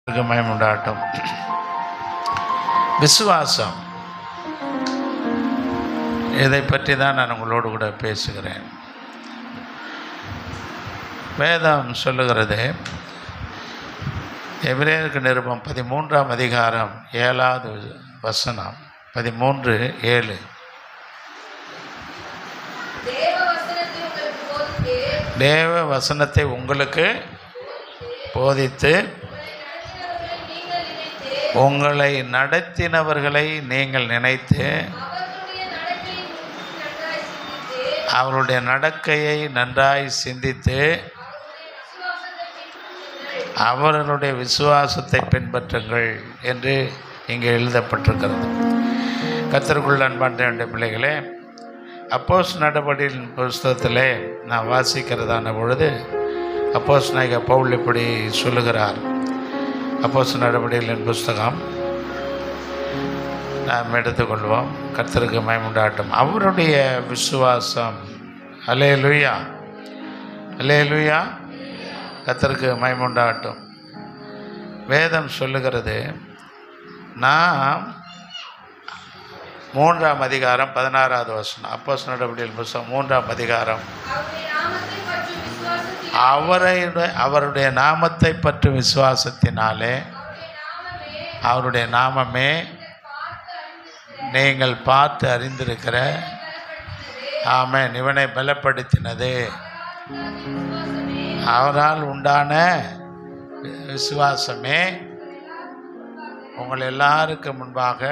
மகிமை உண்டாகட்டும். விசுவாசம், இதை பற்றி தான் நான் உங்களோடு கூட பேசுகிறேன். வேதம் சொல்லுகிறது, எபிரேயருக்கு நிருபம் 13ஆம் அதிகாரம் 7வது வசனம், 13:7. தேவ வசனத்தை உங்களுக்கு போதித்து உங்களை நடத்தினவர்களை நீங்கள் நினைத்து அவருடைய நடக்கையை நன்றாய் சிந்தித்து அவர்களுடைய விசுவாசத்தை பின்பற்றுங்கள் என்று இங்கே எழுதப்பட்டிருக்கிறது. கர்த்தருக்குள் அன்பான பிள்ளைகளே, அப்போஸ்தலர் நடபடிகளின் புஸ்தகத்திலே நான் வாசிக்கிறதான பொழுது அப்போஸ்தலனாகிய பவுல் இப்படி சொல்லுகிறார். அப்போஸ்தலர் நடபடிகளின் புஸ்தகம் நாம் எடுத்துக்கொள்வோம். கர்த்தருக்கு மகிமை உண்டாகட்டும். அவருடைய விசுவாசம், அல்லேலூயா அல்லேலூயா, கர்த்தருக்கு மகிமை உண்டாகட்டும். வேதம் சொல்லுகிறது, நாம் 3ஆம் அதிகாரம் 16வது வசனம், அப்போஸ்தலர் நடபடிகளின் புஸ்தகம் 3ஆம் அதிகாரம், அவருடைய நாமத்தை பற்றி விசுவாசத்தினாலே, அவருடைய நாமமே நீங்கள் பார்த்து அறிந்திருக்கிற ஆமென் இவனை பலப்படுத்தினது. அவரால் உண்டான விசுவாசமே உங்கள் எல்லாருக்கு முன்பாக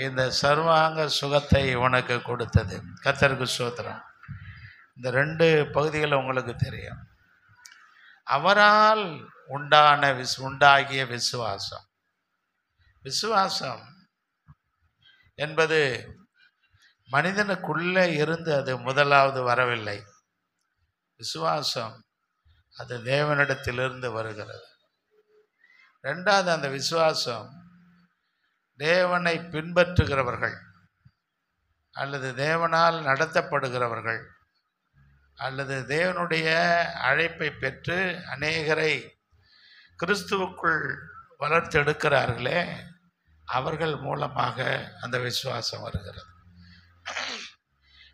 இந்த சர்வாங்க சுகத்தை உனக்கு கொடுத்தது. கர்த்தருக்கு ஸ்தோத்திரம். இந்த 2 பகுதிகள் உங்களுக்கு தெரியும். அவரால் உண்டாகிய விசுவாசம். விசுவாசம் என்பது மனிதனுக்குள்ளே இருந்து அது முதலாவது வரவில்லை. விசுவாசம் அது தேவனிடத்திலிருந்து வருகிறது. 2வது, அந்த விசுவாசம் தேவனை பின்பற்றுகிறவர்கள் அல்லது தேவனால் நடத்தப்படுகிறவர்கள் அல்லது தேவனுடைய அழைப்பை பெற்று அநேகரை கிறிஸ்துவுக்குள் வளர்த்தெடுக்கிறார்களே, அவர்கள் மூலமாக அந்த விசுவாசம் வருகிறது.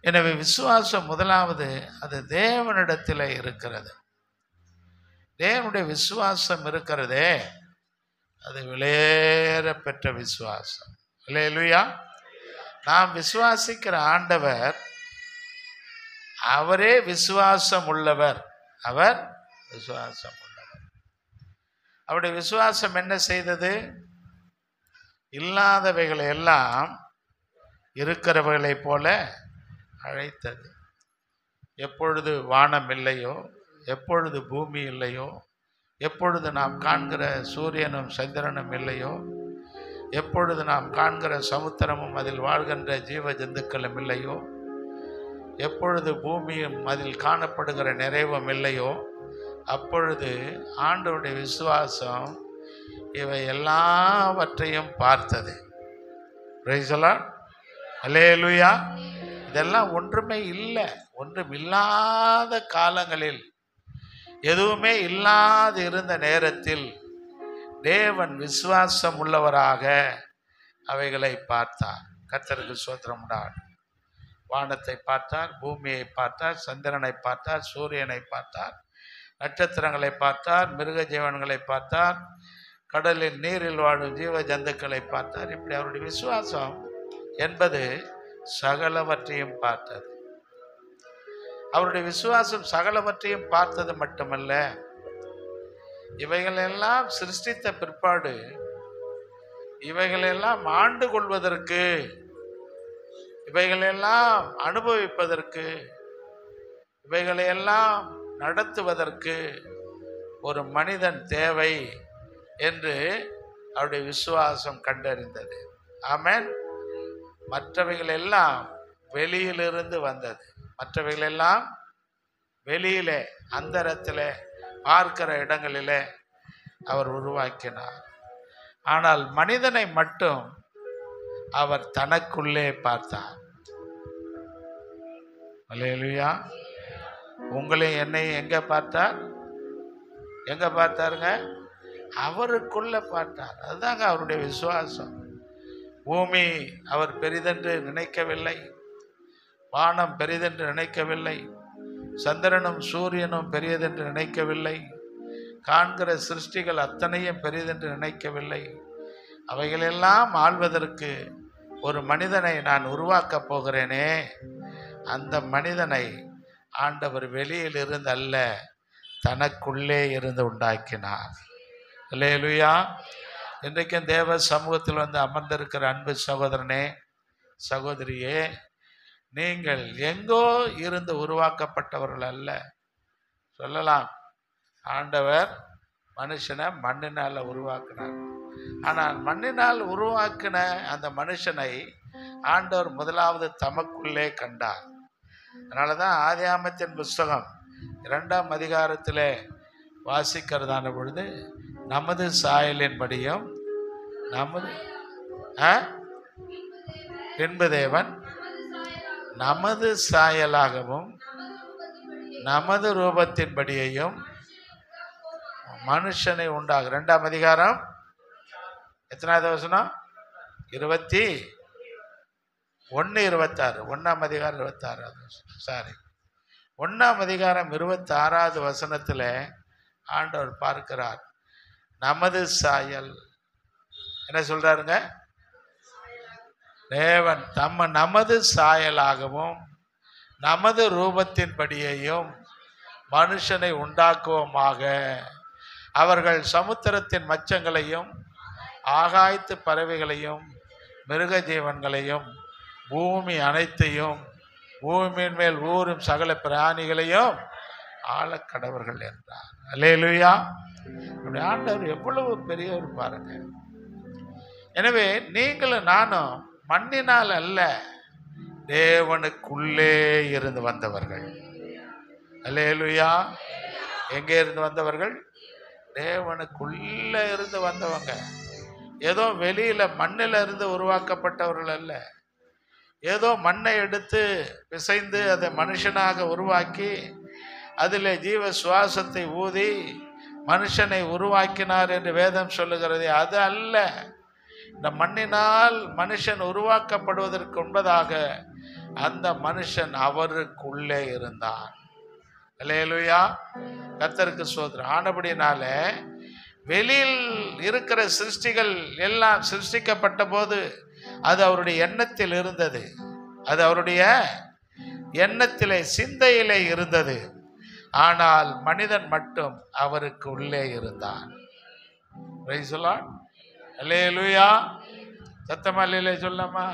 எனவே விசுவாசம் முதலாவது அது தேவனிடத்தில் இருக்கிறது. தேவனுடைய விசுவாசம் இருக்கிறதே, அது விலையேற பெற்ற விசுவாசம். அல்லேலூயா. நாம் விசுவாசிக்கிற ஆண்டவர், அவரே விசுவாசம் உள்ளவர். அவர் விசுவாசம் உள்ளவர். அவருடைய விசுவாசம் என்ன செய்தது? இல்லாதவைகளை எல்லாம் இருக்கிறவைகளைப் போல அழைத்தது. எப்பொழுது வானம் இல்லையோ, எப்பொழுது பூமி இல்லையோ, எப்பொழுது நாம் காண்கிற சூரியனும் சந்திரனும் இல்லையோ, எப்பொழுது நாம் காண்கிற சமுத்திரமும் அதில் வாழ்கின்ற ஜீவ ஜந்துக்களும் இல்லையோ, எப்பொழுது பூமியும் அதில் காணப்படுகிற நிறைவும் இல்லையோ, அப்பொழுது ஆண்டவருடைய விசுவாசம் இவை எல்லாவற்றையும் பார்த்தது. Praise the lord. அல்லேலூயா. இதெல்லாம் ஒன்றுமே இல்லை. ஒன்றும் இல்லாத காலங்களில், எதுவுமே இல்லாது இருந்த நேரத்தில் தேவன் விசுவாசம் உள்ளவராக அவைகளை பார்த்தார். கர்த்தருக்கு ஸ்தோத்திரம் உண்டாகட்டும். வானத்தை பார்த்தார், பூமியை பார்த்தார், சந்திரனை பார்த்தார், சூரியனை பார்த்தார், நட்சத்திரங்களை பார்த்தார், மிருக ஜீவன்களை பார்த்தார், கடலில் நீரில் வாழும் ஜீவ ஜந்துக்களை பார்த்தார். இப்படி அவருடைய விசுவாசம் என்பது சகலவற்றையும் பார்த்தது. அவருடைய விசுவாசம் சகலவற்றையும் பார்த்தது மட்டுமல்ல, இவைகளெல்லாம் சிருஷ்டித்த பிற்பாடு இவைகளெல்லாம் ஆண்டு கொள்வதற்கு, இவைகளெல்லாம் அனுபவிப்பதற்கு, இவைகளையெல்லாம் நடத்துவதற்கு ஒரு மனிதன் தேவை என்று அவருடைய விசுவாசம் கண்டறிந்தது. ஆமென். மற்றவைகள் எல்லாம் வெளியிலிருந்து வந்தது. மற்றவைகள் எல்லாம் வெளியிலே, அந்தரத்திலே, பார்க்கிற இடங்களிலே அவர் உருவாக்கினார். ஆனால் மனிதனை மட்டும் அவர் தனக்குள்ளே பார்த்தார். அல்லேலூயா. உங்களை என்னை எங்க பார்த்தார்? எங்க பார்த்தாருங்க? அவருக்குள்ள பார்த்தார். அதுதாங்க அவருடைய விசுவாசம். பூமி அவர் பெரிதென்று நினைக்கவில்லை, வானம் பெரிதென்று நினைக்கவில்லை, சந்திரனும் சூரியனும் பெரியதென்று நினைக்கவில்லை, காண்கிற சிருஷ்டிகள் அத்தனையும் பெரியதென்று நினைக்கவில்லை. அவைகளெல்லாம் ஆள்வதற்கு ஒரு மனிதனை நான் உருவாக்கப் போகிறேனே, அந்த மனிதனை ஆண்டவர் வெளியில் இருந்து அல்ல, தனக்குள்ளே இருந்து உண்டாக்கினார். அல்லேலூயா. இன்றைக்கும் தேவ சமூகத்தில் வந்து அமர்ந்திருக்கிற அன்பு சகோதரனே, சகோதரியே, நீங்கள் எங்கோ இருந்து உருவாக்கப்பட்டவர்கள் அல்ல. சொல்லலாம், ஆண்டவர் மனுஷனை மண்ணினால் உருவாக்கினார். ஆனால் மண்ணினால் உருவாக்கின அந்த மனுஷனை ஆண்டவர் முதலாவது தமக்குள்ளே கண்டார். அதனால தான் ஆதியாகமத்தின் புஸ்தகம் 2ஆம் அதிகாரத்தில் வாசிக்கிறதான பொழுது, நமது சாயலின்படியும் பின்பு தேவன் நமது சாயலாகவும் நமது ரூபத்தின்படியையும் மனுஷனை உண்டாகும். 2ஆம் அதிகாரம் எத்தனாவது வசனம்? 21, 26. 1ஆம் அதிகாரம் 26. 1ஆம் அதிகாரம் 26வது வசனத்தில் ஆண்டவர் பார்க்கிறார், நமது சாயல். என்ன சொல்றாருங்க? தேவன் நமது சாயலாகவும் நமது ரூபத்தின்படியையும் மனுஷனை உண்டாக்குவோமாக. அவர்கள் சமுத்திரத்தின் மச்சங்களையும் ஆகாயத்து பறவைகளையும் மிருக ஜீவன்களையும் பூமி அனைத்தையும் பூமியின் மேல் ஊறும் சகல பிராணிகளையும் ஆளக்கடவர்கள் என்றார். அல்லேலூயா. அப்படி ஆண்டவர் எவ்வளவு பெரியவர் பாருங்க. எனவே நீங்களும் நானும் மண்ணினால் அல்ல, தேவனுக்குள்ளே இருந்து வந்தவர்கள். அல்லேலூயா. எங்கே இருந்து வந்தவர்கள்? தேவனுக்குள்ள இருந்து வந்தவங்க. ஏதோ வெளியில மண்ணில் இருந்து உருவாக்கப்பட்டவர்கள் அல்ல. ஏதோ மண்ணை எடுத்து பிசைந்து அதை மனுஷனாக உருவாக்கி அதில் ஜீவ சுவாசத்தை ஊதி மனுஷனை உருவாக்கினார் என்று வேதம் சொல்லுகிறது. அது அல்ல. இந்த மண்ணினால் மனுஷன் உருவாக்கப்படுவதற்கு முன்பதாக அந்த மனுஷன் அவருக்குள்ளே இருந்தான். அல்லேலூயா. கர்த்தருக்கு ஸ்தோத்திரம். ஆனபடினால வெளியில் இருக்கிற சிருஷ்டிகள் எல்லாம் சிருஷ்டிக்கப்பட்ட போது அது அவருடைய எண்ணத்தில் இருந்தது. அது அவருடைய எண்ணத்திலே, சிந்தையிலே இருந்தது. ஆனால் மனிதன் மட்டும் அவருக்கு உள்ளே இருந்தான். Praise the lord. அல்லேலூயா. சத்தமா அல்லேலூயா சொல்லலாமா?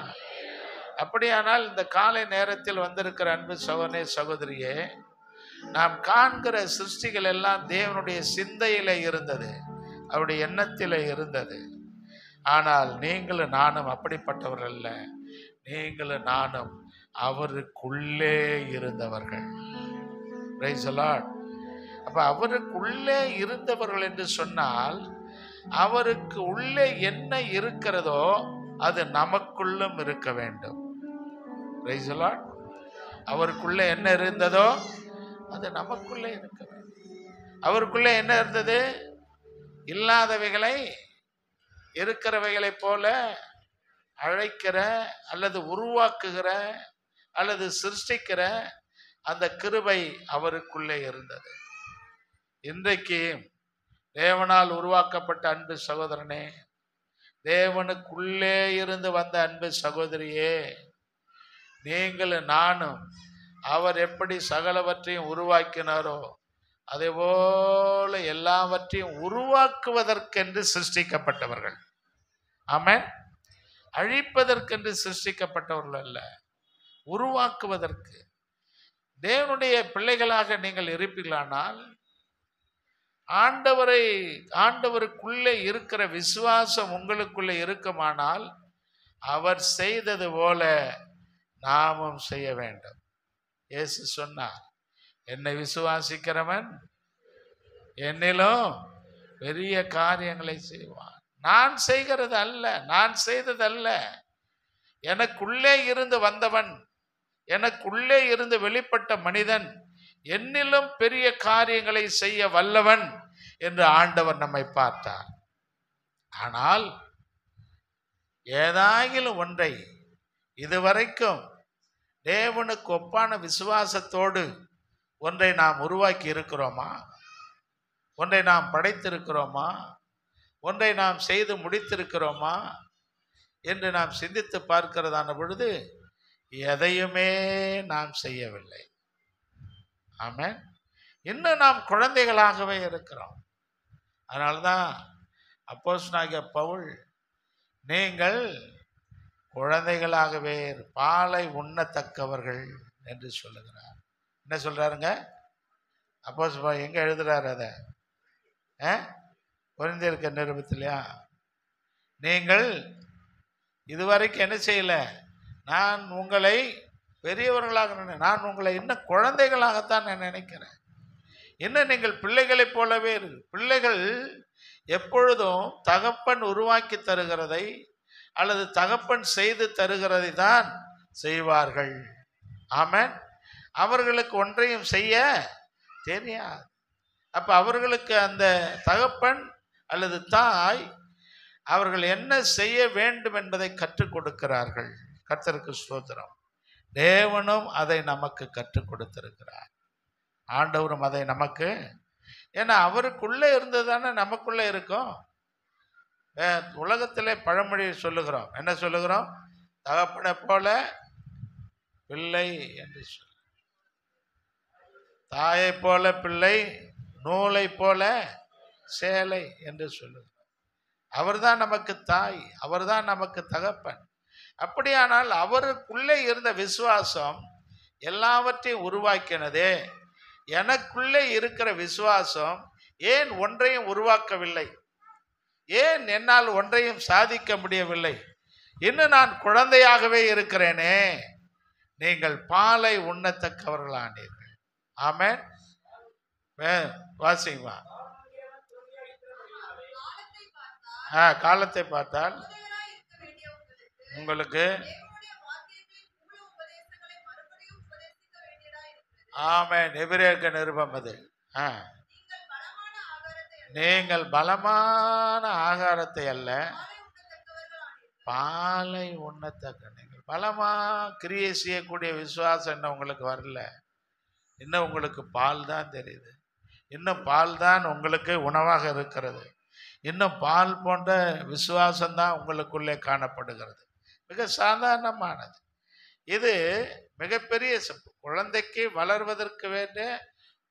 அப்படியானால் இந்த காலை நேரத்தில் வந்திருக்கிற அன்பு சகோதரனே, சகோதரியே, நாம் காண்கிற சிருஷ்டிகள் எல்லாம் தேவனுடைய சிந்தையிலே இருந்தது, அவருடைய எண்ணத்திலே இருந்தது. ஆனால் நீங்களும் நானும் அப்படிப்பட்டவர்கள் அல்ல. நீங்களும் நானும் அவருக்குள்ளே இருந்தவர்கள். Price the Lord. அப்ப அவருக்குள்ளே இருந்தவர்கள் என்று சொன்னால், அவருக்கு உள்ளே என்ன இருக்கிறதோ அது நமக்குள்ளும் இருக்க வேண்டும். Price the Lord. அவருக்குள்ளே என்ன இருந்ததோ அது நமக்குள்ளே இருக்க வேண்டும். அவருக்குள்ளே என்ன இருந்தது? இல்லாதவைகளை இருக்கிறவைகளை போல அழைக்கிற அல்லது உருவாக்குகிற அல்லது சிருஷ்டிக்கிற அந்த கிருபை அவருக்குள்ளே இருந்தது. இன்றைக்கு தேவனால் உருவாக்கப்பட்ட அன்பு சகோதரனே, தேவனுக்குள்ளே இருந்து வந்த அன்பு சகோதரியே, நீங்களும் நானும் அவர் எப்படி சகலவற்றையும் உருவாக்கினாரோ அதே போல எல்லாவற்றையும் உருவாக்குவதற்கென்று சிருஷ்டிக்கப்பட்டவர்கள். ஆமென். அழிப்பதற்கென்று சிருஷ்டிக்கப்பட்டவர்கள் அல்ல, உருவாக்குவதற்கு. தேவனுடைய பிள்ளைகளாக நீங்கள் இருப்பீர்களானால், ஆண்டவருக்குள்ளே இருக்கிற விசுவாசம் உங்களுக்குள்ளே இருக்குமானால், அவர் செய்தது போல நாமும் செய்ய வேண்டும். இயேசு சொன்னார், என்னை விசுவாசிக்கிறவன் என்னிலும் பெரிய காரியங்களை செய்வான். நான் செய்கிறது அல்ல, நான் செய்ததல்ல, எனக்குள்ளே இருந்து வந்தவன், எனக்குள்ளே இருந்து வெளிப்பட்ட மனிதன் என்னிலும் பெரிய காரியங்களை செய்ய வல்லவன் என்று ஆண்டவர் நம்மை பார்த்தார். ஆனால் ஏதாகிலும் ஒன்றை இதுவரைக்கும் தேவனுக்கு ஒப்பான விசுவாசத்தோடு ஒன்றை நாம் உருவாக்கி இருக்கிறோமா? ஒன்றை நாம் படைத்திருக்கிறோமா? ஒன்றை நாம் செய்து முடித்திருக்கிறோமா என்று நாம் சிந்தித்து பார்க்கிறதான பொழுது எதையுமே நாம் செய்யவில்லை. ஆமென். இன்னும் நாம் குழந்தைகளாகவே இருக்கிறோம். அதனால்தான் அப்போஸ்தலனாகிய பவுல், நீங்கள் குழந்தைகளாகவே பாலை உண்ணத்தக்கவர்கள் என்று சொல்லுகிறார். என்ன சொல்றாருங்க? அப்போஸ்தலன் எங்க எழுதுறாரு? அதை கொரிந்தியருக்கு நிருபத்திலையா? நீங்கள் இதுவரைக்கும் என்ன செய்யல? நான் உங்களை பெரியவர்களாக நான் உங்களை இன்னும் குழந்தைகளாகத்தான் நான் நினைக்கிறேன். இன்னும் நீங்கள் பிள்ளைகளைப் போலவே இருக்கு. பிள்ளைகள் எப்பொழுதும் தகப்பன் உருவாக்கி தருகிறதை அல்லது தகப்பன் செய்து தருகிறதை தான் செய்வார்கள். ஆமென். அவர்களுக்கு ஒன்றையும் செய்ய தெரியாது. அப்ப அவர்களுக்கு அந்த தகப்பன் அல்லது தாய் அவர்கள் என்ன செய்ய வேண்டும் என்பதை கற்றுக் கொடுக்கிறார்கள். கர்த்தருக்கு ஸ்தோத்திரம். தேவனும் அதை நமக்கு கற்றுக் கொடுத்திருக்கிறார். ஆண்டவரும் அதை நமக்கு, ஏன்னா அவருக்குள்ளே இருந்தது தானே நமக்குள்ளே இருக்கும். உலகத்திலே பழமொழி சொல்லுகிறோம். என்ன சொல்லுகிறோம்? தகப்பனை போல பிள்ளை என்று சொல்ல, தாயை போல பிள்ளை, நூலை போல சேலை என்று சொல்லுகிறோம். அவர்தான் நமக்கு தாய், அவர்தான் நமக்கு தகப்பன். அப்படியானால் அவருக்குள்ளே இருந்த விசுவாசம் எல்லாவற்றையும் உருவாக்கினதே. எனக்குள்ளே இருக்கிற விசுவாசம் ஏன் ஒன்றையும் உருவாக்கவில்லை? ஏன் என்னால் ஒன்றையும் சாதிக்க முடியவில்லை? இன்னும் நான் குழந்தையாகவே இருக்கிறேனே. நீங்கள் பாலை உண்ணத்தக்கவர்களானீர்கள். ஆமென். வாசிங்கம்மா. காலத்தை பார்த்தால் உங்களுக்கு ஆமென். எபிரேயருக்கு நிருபம் அது. நீங்கள் பலமான ஆகாரத்தை அல்ல பாலை உண்ணத்தக்க. நீங்கள் பலமா கிரியை செய்யக்கூடிய விசுவாசம் இன்னும் உங்களுக்கு வரல. இன்னும் உங்களுக்கு பால் தான் தெரியுது. இன்னும் பால் தான் உங்களுக்கு உணவாக இருக்கிறது. இன்னும் பால் போன்ற விசுவாசம்தான் உங்களுக்குள்ளே காணப்படுகிறது. மிக சாதாரணமானது. இது மிகப்பெரிய குழந்தைக்கு வளர்வதற்கு வேண்டிய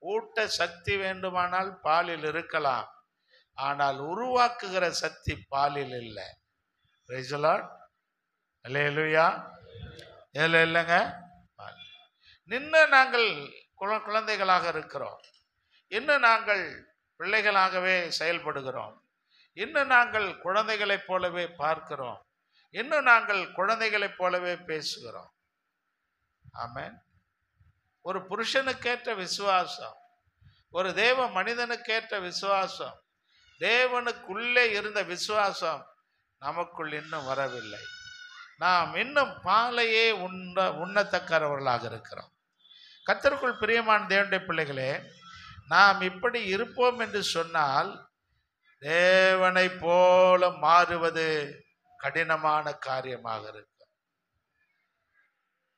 ஊட்ட சக்தி வேண்டுமானால் பாலில் இருக்கலாம். ஆனால் உருவாக்குகிற சக்தி பாலில் இல்லை. Praise the lord. அல்லேலூயா. இதில் இல்லைங்க. இன்னும் நாங்கள் குழந்தைகளாக இருக்கிறோம். இன்னும் நாங்கள் பிள்ளைகளாகவே செயல்படுகிறோம். இன்னும் நாங்கள் குழந்தைகளைப் போலவே பார்க்கிறோம். இன்னும் நாங்கள் குழந்தைகளைப் போலவே பேசுகிறோம். ஆமென். ஒரு புருஷனுக்கேற்ற விசுவாசம், ஒரு தேவ மனிதனுக்கேற்ற விசுவாசம், தேவனுக்குள்ளே இருந்த விசுவாசம் நமக்குள் இன்னும் வரவில்லை. நாம் இன்னும் பாலையே உண்ணத்தக்கவர்களாக இருக்கிறோம். கர்த்தருக்குள் பிரியமான தேவனுடைய பிள்ளைகளே, நாம் இப்படி இருப்போம் என்று சொன்னால் தேவனை போல மாறுவது கடினமான காரியமாக இருக்கும்.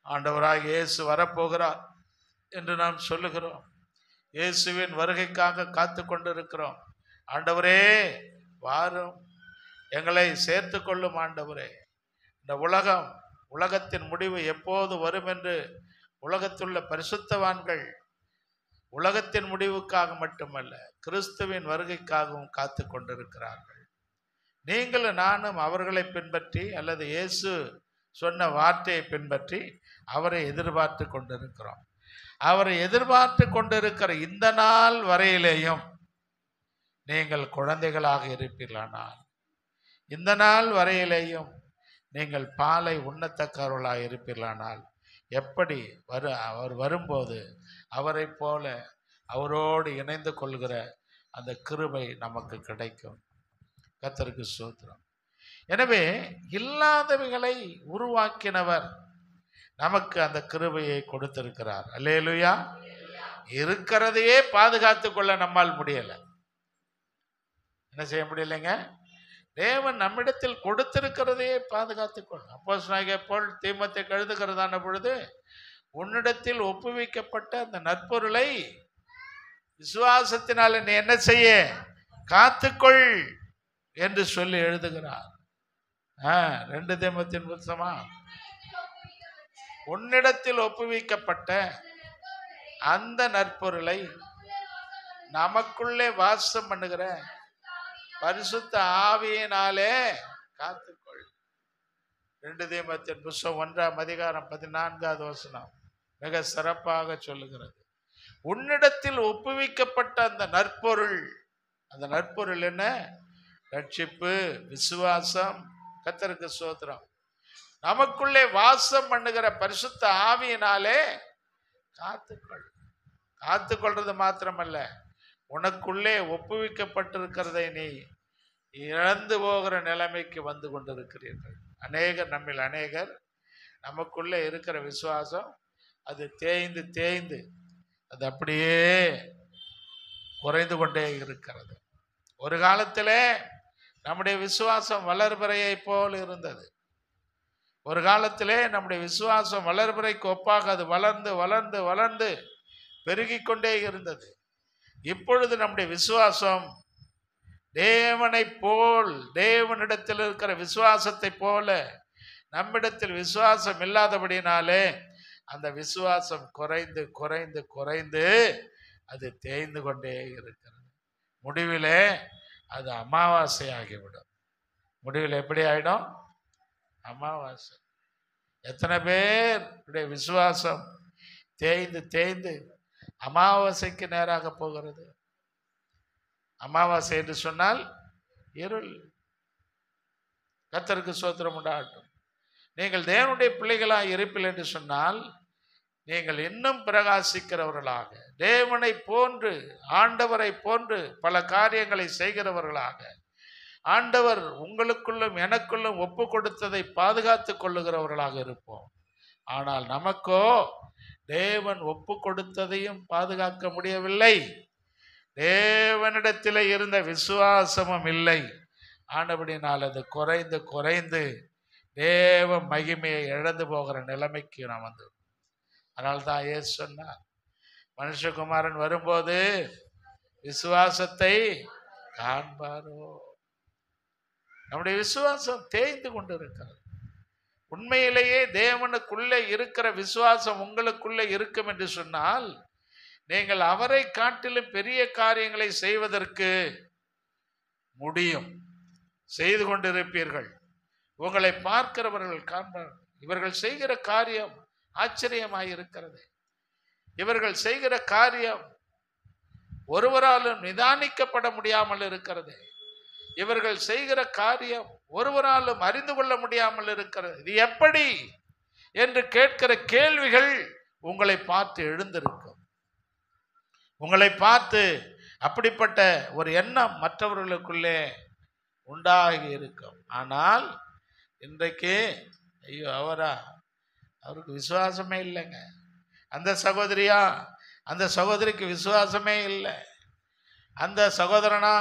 ஆண்டவராக இயேசு வரப்போகிறார் என்று நாம் சொல்லுகிறோம். இயேசுவின் வருகைக்காக காத்து கொண்டிருக்கிறோம். ஆண்டவரே வாரும், எங்களை சேர்த்து கொள்ளும் ஆண்டவரே. இந்த உலகத்தின் முடிவு எப்போது வரும் என்று உலகத்துள்ள பரிசுத்தவான்கள் உலகத்தின் முடிவுக்காக மட்டுமல்ல, கிறிஸ்துவின் வருகைக்காகவும் காத்து கொண்டிருக்கிறார்கள். நீங்களும் நானும் அவர்களை பின்பற்றி அல்லது இயேசு சொன்ன வார்த்தையை பின்பற்றி அவரை எதிர்பார்த்து கொண்டிருக்கிறோம். அவரை எதிர்பார்த்து கொண்டிருக்கிற இந்த நாள் வரையிலேயும் நீங்கள் குழந்தைகளாக இருப்பீர்களானால், இந்த நாள் வரையிலேயும் நீங்கள் பாலை உண்ணத்தக்கவர்களாக இருப்பீர்களானால், எப்படி அவர் வரும்போது அவரை போல அவரோடு இணைந்து கொள்கிற அந்த கிருபை நமக்கு கிடைக்கும். கர்த்தருக்கு ஸ்தோத்திரம். எனவே இல்லாதவைகளை உருவாக்கினவர் நமக்கு அந்த கிருபையை கொடுத்திருக்கிறார். அல்லேலூயா. இருக்கிறதையே பாதுகாத்து கொள்ள நம்மால் முடியலை. என்ன செய்ய முடியலைங்க? தேவன் நம்மிடத்தில் கொடுத்திருக்கிறதையே பாதுகாத்துக்கொள். அப்போஸ்தலனாகிய பவுல் தீமோத்தேயுக்கு எழுதுகிறதான பொழுது, உன்னிடத்தில் ஒப்புவிக்கப்பட்ட அந்த நற்பொருளை விசுவாசத்தினால நீ என்ன செய்ய? காத்துக்கொள் என்று சொல்லி எழுதுகிறார். 2 தீமோத்தேயுவின் புத்தகமா, உன்னிடத்தில் ஒப்புவிக்கப்பட்ட அந்த நற்பொருளை நமக்குள்ளே வாசம் பண்ணுகிற பரிசுத்த ஆவியினாலே காத்துக்கொள். 2 தீமோத்தேயுவின் புத்தகம் 1ஆம் அதிகாரம் 14வது வசனம் மிக சிறப்பாக சொல்லுகிறது. உன்னிடத்தில் ஒப்புவிக்கப்பட்ட அந்த நற்பொருள், அந்த நற்பொருள் என்ன? ரட்சிப்பு, விசுவாசம். கர்த்தருக்கு ஸ்தோத்திரம். நமக்குள்ளே வாசம் பண்ணுகிற பரிசுத்த ஆவியினாலே காத்துக்கொள். காத்துக்கொள்றது மாத்திரமல்ல, உனக்குள்ளே ஒப்புவிக்கப்பட்டிருக்கிறதை நீ இழந்து போகிற நிலைமைக்கு வந்து கொண்டிருக்கிறீர்கள். நம்மில் அநேகர் நமக்குள்ளே இருக்கிற விசுவாசம் அது தேய்ந்து தேய்ந்து அது அப்படியே குறைந்து கொண்டே இருக்கிறது. ஒரு காலத்திலே நம்முடைய விசுவாசம் வளர்பிறையை போல் இருந்தது. ஒரு காலத்திலே நம்முடைய விசுவாசம் வளர்பிறைக்கு ஒப்பாக அது வளர்ந்து வளர்ந்து வளர்ந்து பெருகி கொண்டே இருந்தது. இப்பொழுது நம்முடைய விசுவாசம் தேவனை போல், தேவனிடத்தில் இருக்கிற விசுவாசத்தை போல நம்மிடத்தில் விசுவாசம் இல்லாதபடினாலே அந்த விசுவாசம் குறைந்து குறைந்து குறைந்து அது தேய்ந்து கொண்டே இருக்கிறது. முடிவிலே அது அமாவாசை ஆகிவிடும். முடிவில் எப்படி ஆயிடும்? அமாவாசை. எத்தனை பேருடைய விசுவாசம் தேய்ந்து தேய்ந்து அமாவாசைக்கு நேராக போகிறது. அமாவாசை என்று சொன்னால் இருள். கர்த்தருக்கு ஸ்தோத்திரம் உண்டாகட்டும். நீங்கள் தேவனுடைய பிள்ளைகளாக இருப்பீர்கள் என்று சொன்னால் நீங்கள் இன்னும் பிரகாசிக்கிறவர்களாக, தேவனை போன்று, ஆண்டவரை போன்று பல காரியங்களை செய்கிறவர்களாக, ஆண்டவர் உங்களுக்குள்ளும் எனக்குள்ளும் ஒப்பு கொடுத்ததை பாதுகாத்து கொள்ளுகிறவர்களாக இருப்போம். ஆனால் நமக்கோ தேவன் ஒப்பு கொடுத்ததையும் பாதுகாக்க முடியவில்லை. தேவனிடத்தில் இருந்த விசுவாசமும் இல்லை. ஆனபடினால் அது குறைந்து குறைந்து தேவ மகிமையை இழந்து போகிற நிலைமைக்கு நாம் வந்து. அதனால்தான் இயேசு சொன்னார், மனுஷகுமாரன் வரும்போது விசுவாசத்தை காண்பாரோ. நம்முடைய விசுவாசம் தேய்ந்து கொண்டிருக்கிறது. உண்மையிலேயே தேவனுக்குள்ளே இருக்கிற விசுவாசம் உங்களுக்குள்ளே இருக்கும் என்று சொன்னால் நீங்கள் அவரை காட்டிலும் பெரிய காரியங்களை செய்வதற்கு முடியும், செய்து கொண்டிருப்பீர்கள். உங்களை பார்க்கிறவர்கள் காண்பார், இவர்கள் செய்கிற காரியம் ஆச்சரியமாய் இருக்கிறது, இவர்கள் செய்கிற காரியம் ஒருவராலும் நிதானிக்கப்பட முடியாமல் இருக்கிறது, இவர்கள் செய்கிற காரியம் ஒருவராலும் அறிந்து கொள்ள முடியாமல் இருக்கிறது, இது எப்படி என்று கேட்கிற கேள்விகள் உங்களை பார்த்து எழுந்திருக்கும். உங்களை பார்த்து அப்படிப்பட்ட ஒரு எண்ணம் மற்றவர்களுக்குள்ளே உண்டாகி இருக்கும். ஆனால் இன்றைக்கு ஐயோ அவருக்கு விசுவாசமே இல்லைங்க, அந்த சகோதரியா அந்த சகோதரிக்கு விசுவாசமே இல்லை, அந்த சகோதரனா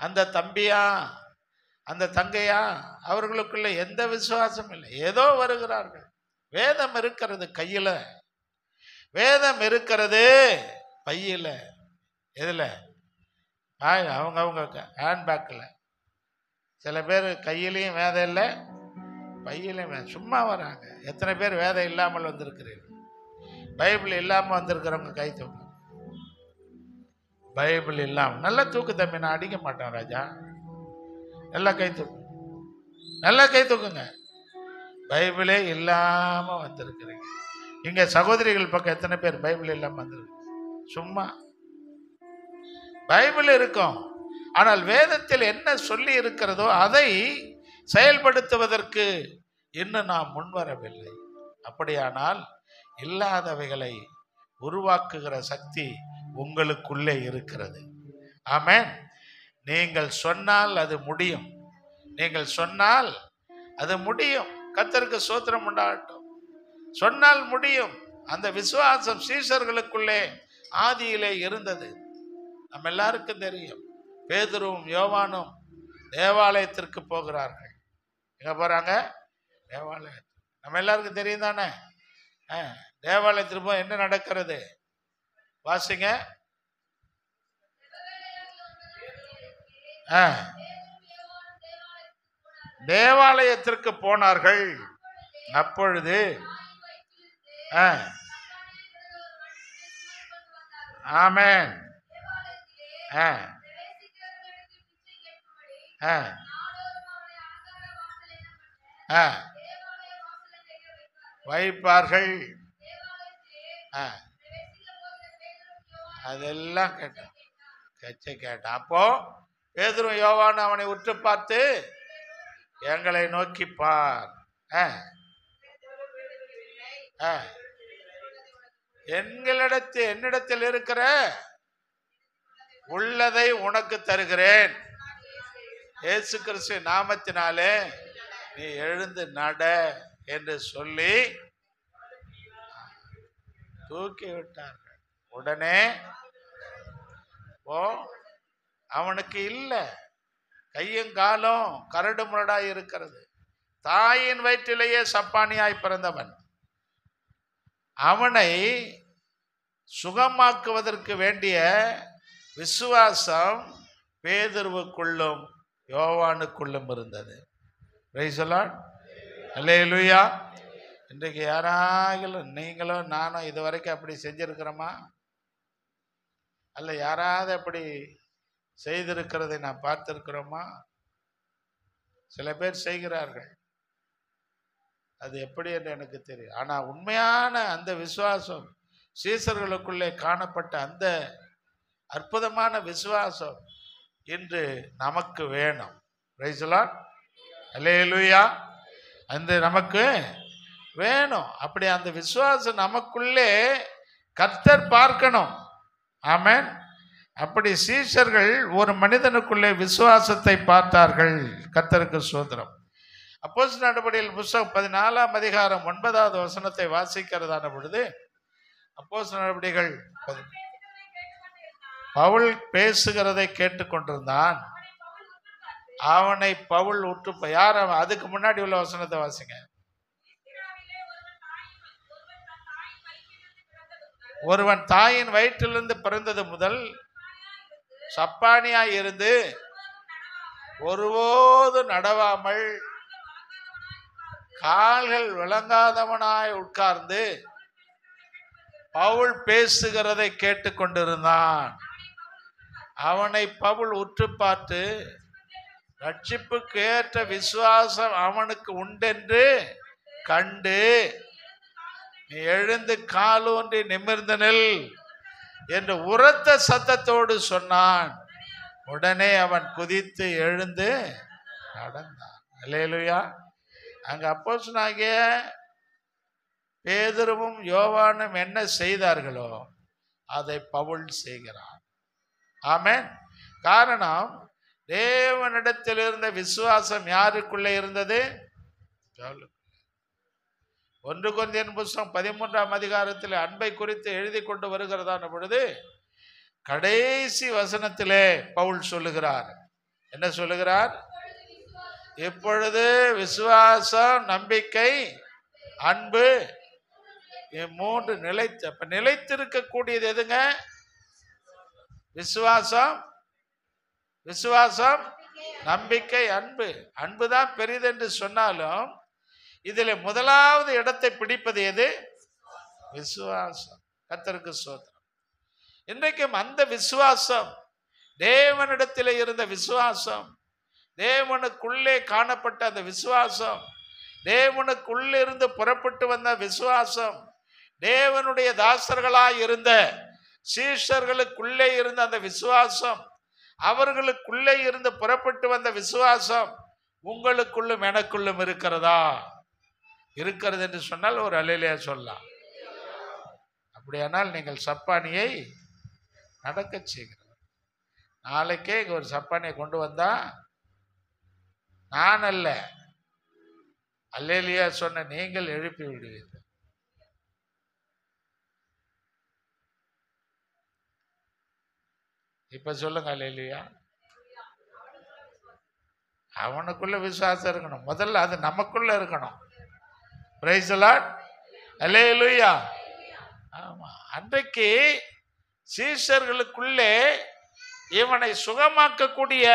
அந்த தம்பியா அந்த தங்கையா அவர்களுக்குள்ள எந்த விசுவாசம் இல்லை. ஏதோ வருகிறார்கள். வேதம் இருக்கிறது கையில், வேதம் இருக்கிறது பையில், எதில்? அவங்க ஹேண்ட்பேக்கில். சில பேர் கையிலையும் வேதம் இல்லை, பையிலையும் சும்மா வராங்க. எத்தனை பேர் வேதம் இல்லாமல் வந்திருக்கிறீர்கள்? பைபிள் இல்லாமல் வந்திருக்கிறவங்க கை தூக்கு. பைபிள் இல்லாமல் நல்லா தூக்கு தம்பி, நான் அடிக்க மாட்டேன் ராஜா. நல்லா கை தூக்கு, நல்லா கை தூக்குங்க. பைபிளே இல்லாமல் வந்திருக்கிறீங்க. இங்கே சகோதரிகள் பக்கம் எத்தனை பேர் பைபிள் இல்லாமல் வந்திருக்கு? சும்மா பைபிள் இருக்கும், ஆனால் வேதத்தில் என்ன சொல்லி இருக்கிறதோ அதை செயல்படுத்துவதற்கு இன்னும் நாம் முன்வரவில்லை. அப்படியானால் இல்லாதவைகளை உருவாக்குகிற சக்தி உங்களுக்குள்ளே இருக்கிறது. ஆமென். நீங்கள் சொன்னால் அது முடியும், நீங்கள் சொன்னால் அது முடியும். கர்த்தருக்கு ஸ்தோத்திரம் உண்டாகட்டும். சொன்னால் முடியும். அந்த விசுவாசம் சீஷர்களுக்குள்ளே ஆதியிலே இருந்தது. நம்ம எல்லாருக்கும் தெரியும். பேதுருவும் யோவானும் தேவாலயத்திற்கு போகிறார்கள். எங்க போறாங்க? தேவாலயம். நம்ம எல்லாருக்கும் தெரியும் தானே? தேவாலயத்திற்கு போய் என்ன நடக்கிறது? வாசிங்க. தேவாலயத்திற்கு போனார்கள். அப்பொழுது ஆமென். வைப்பார்கள். அதெல்லாம் கேட்டான். கேட்டான். அப்போ பேதுரு யோவான் அவனை உற்று பார்த்து, எங்களை நோக்கி பார், என்னிடத்தில் இருக்கிற உள்ளதை உனக்கு தருகிறேன், இயேசு கிறிஸ்து நாமத்தினாலே நீ எழுந்து நட என்று சொல்லி தூக்கி விட்டார்கள். உடனே அவனுக்கு இல்ல, கையும் காலும் கரடு முரடாய் இருக்கிறது. தாயின் வயிற்றிலேயே சப்பானியாய் பிறந்தவன். அவனை சுகமாக்குவதற்கு வேண்டிய விசுவாசம் பேதுருவுக்குள்ளும் யோவானுக்குள்ளும் இருந்தது. Praise the lord. அல்லேலூயா. இன்றைக்கு யாராலும் நீங்களும் நானும் இதுவரைக்கும் அப்படி செஞ்சிருக்கிறோமா? அல்ல யாராவது அப்படி செய்திருக்கிறதை நான் பார்த்திருக்கிறோமா? சில பேர் செய்கிறார்கள், அது எப்படி என்று எனக்கு தெரியும். ஆனால் உண்மையான அந்த விசுவாசம், சீசர்களுக்குள்ளே காணப்பட்ட அந்த அற்புதமான விசுவாசம் இன்று நமக்கு வேணும். Praise the lord. அல்லேலூயா. அந்த நமக்கு வேணும். அப்படி அந்த விசுவாசம் நமக்குள்ளே கர்த்தர் பார்க்கணும். ஆமென். அப்படி சீஷர்கள் ஒரு மனிதனுக்குள்ளே விசுவாசத்தை பார்த்தார்கள். கர்த்தருக்கு ஸ்தோத்திரம். அப்போஸ்தலர் நடபடிகள் புத்தகம் 14ஆம் அதிகாரம் 9வது வசனத்தை வாசிக்கிறதான பொழுது, அப்போஸ்தலர் நடபடிகள் பவுல் பேசுகிறதை கேட்டுக்கொண்டிருந்தான். அவனை பவுல் உற்று யார்? அதுக்கு முன்னாடி உள்ள வசனத்தை வாசிங்க. ஒருவன் தாயின் வயிற்றிலிருந்து பிறந்தது முதல் சப்பானியாய் இருந்து ஒருபோது நடவாமல் கால்கள் விளங்காதவனாய் உட்கார்ந்து பவுல் பேசுகிறதை கேட்டுக்கொண்டிருந்தான். அவனை பவுல் உற்று பார்த்து, ரட்சிப்புக்கு ஏற்ற விசுவாசம் அவனுக்கு உண்டென்று கண்டு, நீ எழுந்து காலூன்றி நிமிர்ந்து நில் என்று உரத்த சத்தத்தோடு சொன்னான். உடனே அவன் குதித்து எழுந்து நடந்தான். அல்லேலூயா. அங்க அப்போஸ்தலனாகிய பேதுருவும் யோவானும் என்ன செய்தார்களோ அதை பவுல் செய்கிறான். ஆமென். காரணம், தேவனிடத்தில் இருந்த விசுவாசம் யாருக்குள்ளே இருந்தது? 1 கொரிந்தியர் புத்தகம் 13ஆம் அதிகாரத்தில் அன்பை குறித்து எழுதி கொண்டு வருகிறதான பொழுது கடைசி வசனத்திலே பவுல் சொல்லுகிறார். என்ன சொல்லுகிறார்? இப்பொழுது விசுவாசம், நம்பிக்கை, அன்பு, மூன்று நிலைத்திருக்கக்கூடியது எதுங்க? விசுவாசம், நம்பிக்கை, அன்பு. அன்புதான் பெரிதென்று சொன்னாலும் இதில் முதலாவது இடத்தை பிடிப்பது எது? விசுவாசம். கர்த்தருக்கு ஸ்தோத்திரம். இன்றைக்கும் அந்த விசுவாசம், தேவனிடத்தில் இருந்த விசுவாசம், தேவனுக்குள்ளே காணப்பட்ட அந்த விசுவாசம், தேவனுக்குள்ளே இருந்து புறப்பட்டு வந்த விசுவாசம், தேவனுடைய தாசர்களாய் இருந்த சீஷர்களுக்குள்ளே இருந்த அந்த விசுவாசம், அவர்களுக்குள்ளே இருந்து புறப்பட்டு வந்த விசுவாசம் உங்களுக்குள்ளும் எனக்குள்ளும் இருக்கிறதா? இருக்கிறது என்று சொன்னால் ஒரு அல்லேலூயா சொல்லலாம். அப்படியானால் நீங்கள் சப்பானியை நடக்க செய்கிறோம். நாளைக்கே இங்க ஒரு சப்பானியை கொண்டு வந்தா நான் அல்ல, அல்லேலூயா சொன்ன நீங்கள் எழுப்பி விடுவீர்கள். இப்ப சொல்லுங்க அல்லேலூயா. அவனுக்குள்ள விசுவாசம் இருக்கணும். முதல்ல அது நமக்குள்ள இருக்கணும். Praise the lord. அல்லேலூயா. ஆமா, அன்றைக்கு சீஷர்களுக்குள்ளே இவனை சுகமாக்கக்கூடிய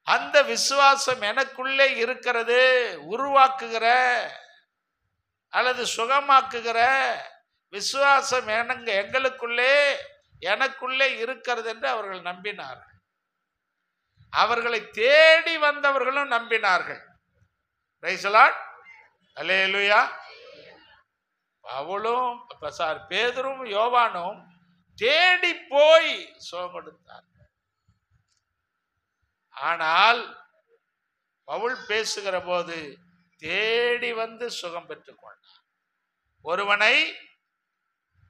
அந்த விசுவாசம் எனக்குள்ளே இருக்கிறது, உருவாக்குகிற அல்லது சுகமாக்குகிற விசுவாசம் எங்களுக்குள்ளே எனக்குள்ளே இருக்கிறது என்று அவர்கள் நம்பினார்கள். அவர்களை தேடி வந்தவர்களும் நம்பினார்கள். Praise the lord. அல்லேலூயா. பவுலும் பேதுரும் யோவானும் தேடி போய் சுகம் கொடுத்தார். ஆனால் பவுல் பேசுகிற போது தேடி வந்து சுகம் பெற்றுக் கொண்டார். ஒருவனை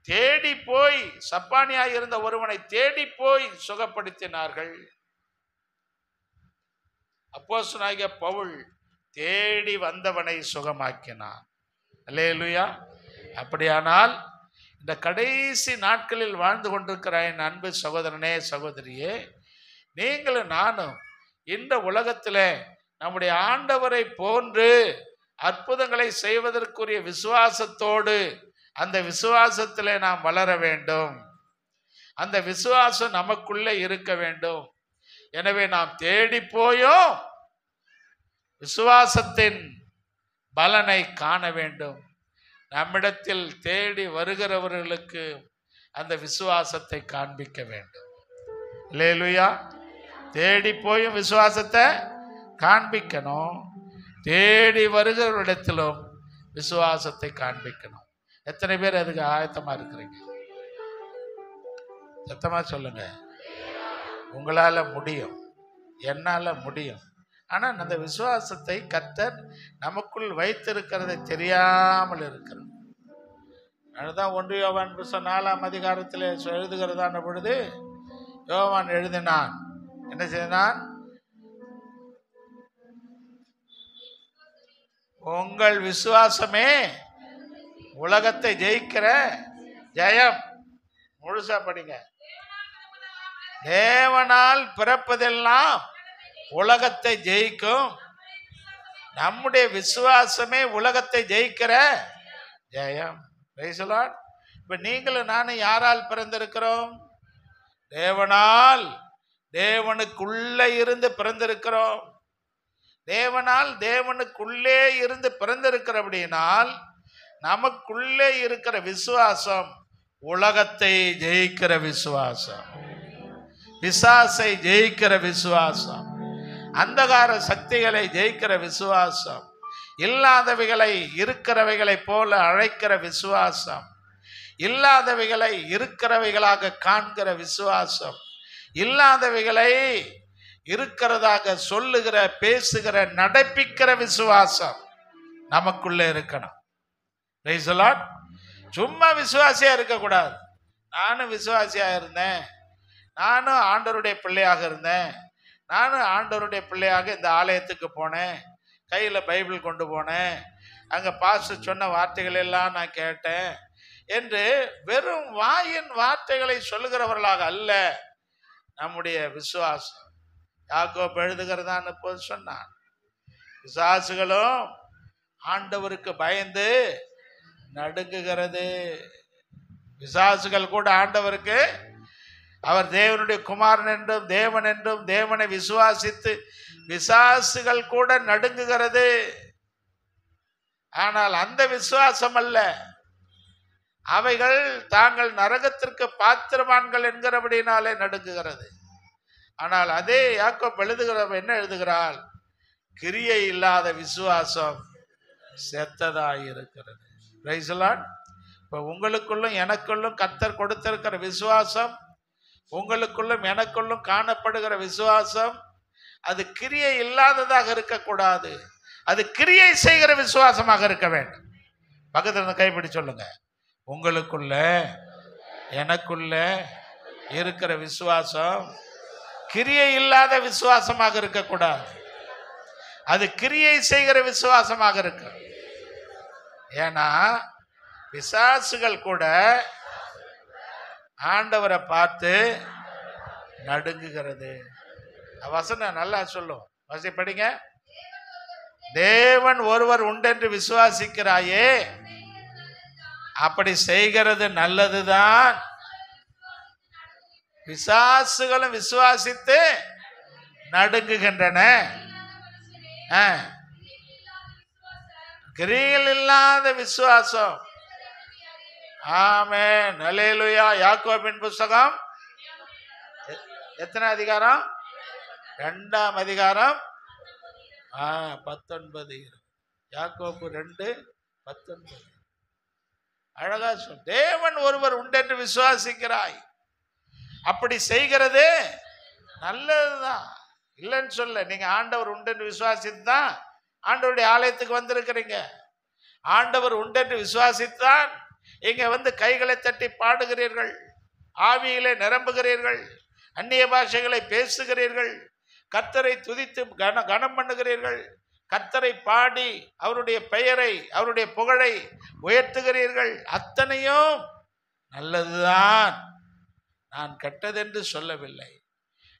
தேடி போய், சப்பானியாய் இருந்த ஒருவனை தேடி போய் சுகப்படுத்தினார்கள். அப்போஸ்தலனாகிய பவுல் தேடி வந்தவனை சுகமாக்கினான். அல்லேலூயா. அப்படியானால் இந்த கடைசி நாட்களில் வாழ்ந்து கொண்டிருக்கிற என் அன்பு சகோதரனே, சகோதரியே, நீங்களும் நானும் இந்த உலகத்தில் நம்முடைய ஆண்டவரை போன்று அற்புதங்களை செய்வதற்குரிய விசுவாசத்தோடு அந்த விசுவாசத்தில் நாம் வளர வேண்டும். அந்த விசுவாசம் நமக்குள்ளே இருக்க வேண்டும். எனவே நாம் தேடி போயும் விசுவாசத்தின் பலனை காண வேண்டும். நம்மிடத்தில் தேடி வருகிறவர்களுக்கு அந்த விசுவாசத்தை காண்பிக்க வேண்டும். அல்லேலூயா. தேடி போயும் விசுவாசத்தை காண்பிக்கணும். தேடி வருகிறவரிடத்திலும் விசுவாசத்தை காண்பிக்கணும். எத்தனை பேர் அதுக்கு ஆயத்தமா இருக்கிறீங்க? சத்தமா சொல்லுங்க. உங்களால முடியும், என்னால முடியும். ஆனால் அந்த விசுவாசத்தை கர்த்தர் நமக்குள் வைத்திருக்கிறதை தெரியாமல் இருக்கிறது. அதுதான் 1 யோவான் 4ஆம் அதிகாரத்தில் எழுதுகிறதான பொழுது யோவான் எழுதினான். என்ன செய்தான்? உங்கள் விசுவாசமே உலகத்தை ஜெயிக்கிற ஜெயம். முழுசா படிங்க. தேவனால் பிறப்பதெல்லாம் உலகத்தை ஜெயிக்கும். நம்முடைய விசுவாசமே உலகத்தை ஜெயிக்கிற ஜெயம். Price the Lord. இப்ப நீங்களும் நானும் யாரால் பிறந்திருக்கிறோம்? தேவனால், தேவனுக்குள்ளே இருந்து பிறந்திருக்கிறோம். தேவனால் தேவனுக்குள்ளே இருந்து பிறந்திருக்கிறபடினால் நமக்குள்ளே இருக்கிற விசுவாசம் உலகத்தை ஜெயிக்கிற விசுவாசம், பிசாசை ஜெயிக்கிற விசுவாசம், அந்தகார சக்திகளை ஜெயிக்கிற விசுவாசம், இல்லாதவைகளை இருக்கிறவைகளை போல அழைக்கிற விசுவாசம், இல்லாதவைகளை இருக்கிறவைகளாக காண்கிற விசுவாசம், இல்லாதவைகளை இருக்கிறதாக சொல்லுகிற, பேசுகிற, நடப்பிக்கிற விசுவாசம் நமக்குள்ளே இருக்கணும். Praise the Lord. சும்மா விசுவாசியா இருக்கக்கூடாது. நானும் விசுவாசியா இருந்தேன், நானும் ஆண்டவருடைய பிள்ளையாக இருந்தேன், நானும் ஆண்டவருடைய பிள்ளையாக இந்த ஆலயத்துக்கு போனேன், கையில் பைபிள் கொண்டு போனேன், அங்கே பாஸ்டர் சொன்ன வார்த்தைகள் எல்லாம் நான் கேட்டேன் என்று வெறும் வாயின் வார்த்தைகளை சொல்லுகிறவர்களாக அல்ல நம்முடைய விசுவாசம். யாக்கோபு எழுதுகிறதான்னு போது சொன்னான், விசுவாசிகளும் ஆண்டவருக்கு பயந்து நடுங்குகிறது. விசுவாசிகள் கூட ஆண்டவருக்கு, அவர் தேவனுடைய குமாரன் என்றும் தேவன் என்றும் தேவனை விசுவாசித்து விசுவாசிகள் கூட நடுங்குகிறது. ஆனால் அந்த விசுவாசம் அல்ல, அவைகள் தாங்கள் நரகத்திற்கு பாத்திரவான்கள் என்கிறபடினாலே நடுங்குகிறது. ஆனால் அதே யாக்கோபு எழுதுகிறவர் என்ன எழுதுகிறாள்? கிரியை இல்லாத விசுவாசம் செத்ததாய் இருக்கிறது. Price the Lord. இப்போ உங்களுக்குள்ளும் எனக்குள்ளும் கர்த்தர் கொடுத்திருக்கிற விசுவாசம், உங்களுக்குள்ளும் எனக்குள்ளும் காணப்படுகிற விசுவாசம், அது கிரியை இல்லாததாக இருக்கக்கூடாது. அது கிரியை செய்கிற விசுவாசமாக இருக்க வேண்டும். பக்கத்துல இருந்து கைப்பிடி சொல்லுங்க. உங்களுக்குள்ள எனக்குள்ள இருக்கிற விசுவாசம் கிரியை இல்லாத விசுவாசமாக இருக்கக்கூடாது. அது கிரியை செய்கிற விசுவாசமாக இருக்கு. ஏன்னா பிசாசுகள் கூட ஆண்டவரை பார்த்து நடுங்குகிறது. வசனம் நல்லா சொல்லும். வசதி படிங்க. தேவன் ஒருவர் உண்டென்று விசுவாசிக்கிறாயே, அப்படி செய்கிறது நல்லதுதான். பிசாசுகளும் விசுவாசித்து நடுங்குகின்றன. கிரியைகள் இல்லாத விசுவாசம். ஆமென், அல்லேலூயா. யாக்கோபின் புத்தகம் எத்தனை அதிகாரம்? 2ஆம் அதிகாரம் 19. யாக்கோபு 2:19. அழகா சொல். தேவன் ஒருவர் உண்டென்று விசுவாசிக்கிறாய், அப்படி செய்கிறது நல்லதுதான். இல்லைன்னு சொல்ல. நீங்க ஆண்டவர் உண்டென்று விசுவாசித்து தான் ஆண்டவருடைய ஆலயத்துக்கு வந்திருக்கிறீங்க. ஆண்டவர் உண்டென்று விசுவாசித்தான் இங்க வந்து கைகளை தட்டி பாடுகிறீர்கள், ஆவியிலே நிரம்புகிறீர்கள், அந்நிய பாஷைகளை பேசுகிறீர்கள், கர்த்தரை துதித்து கனம் பண்ணுகிறீர்கள், கர்த்தரை பாடி அவருடைய பெயரை அவருடைய புகழை உயர்த்துகிறீர்கள். அத்தனையும் நல்லதுதான், நான் கெட்டதென்று சொல்லவில்லை.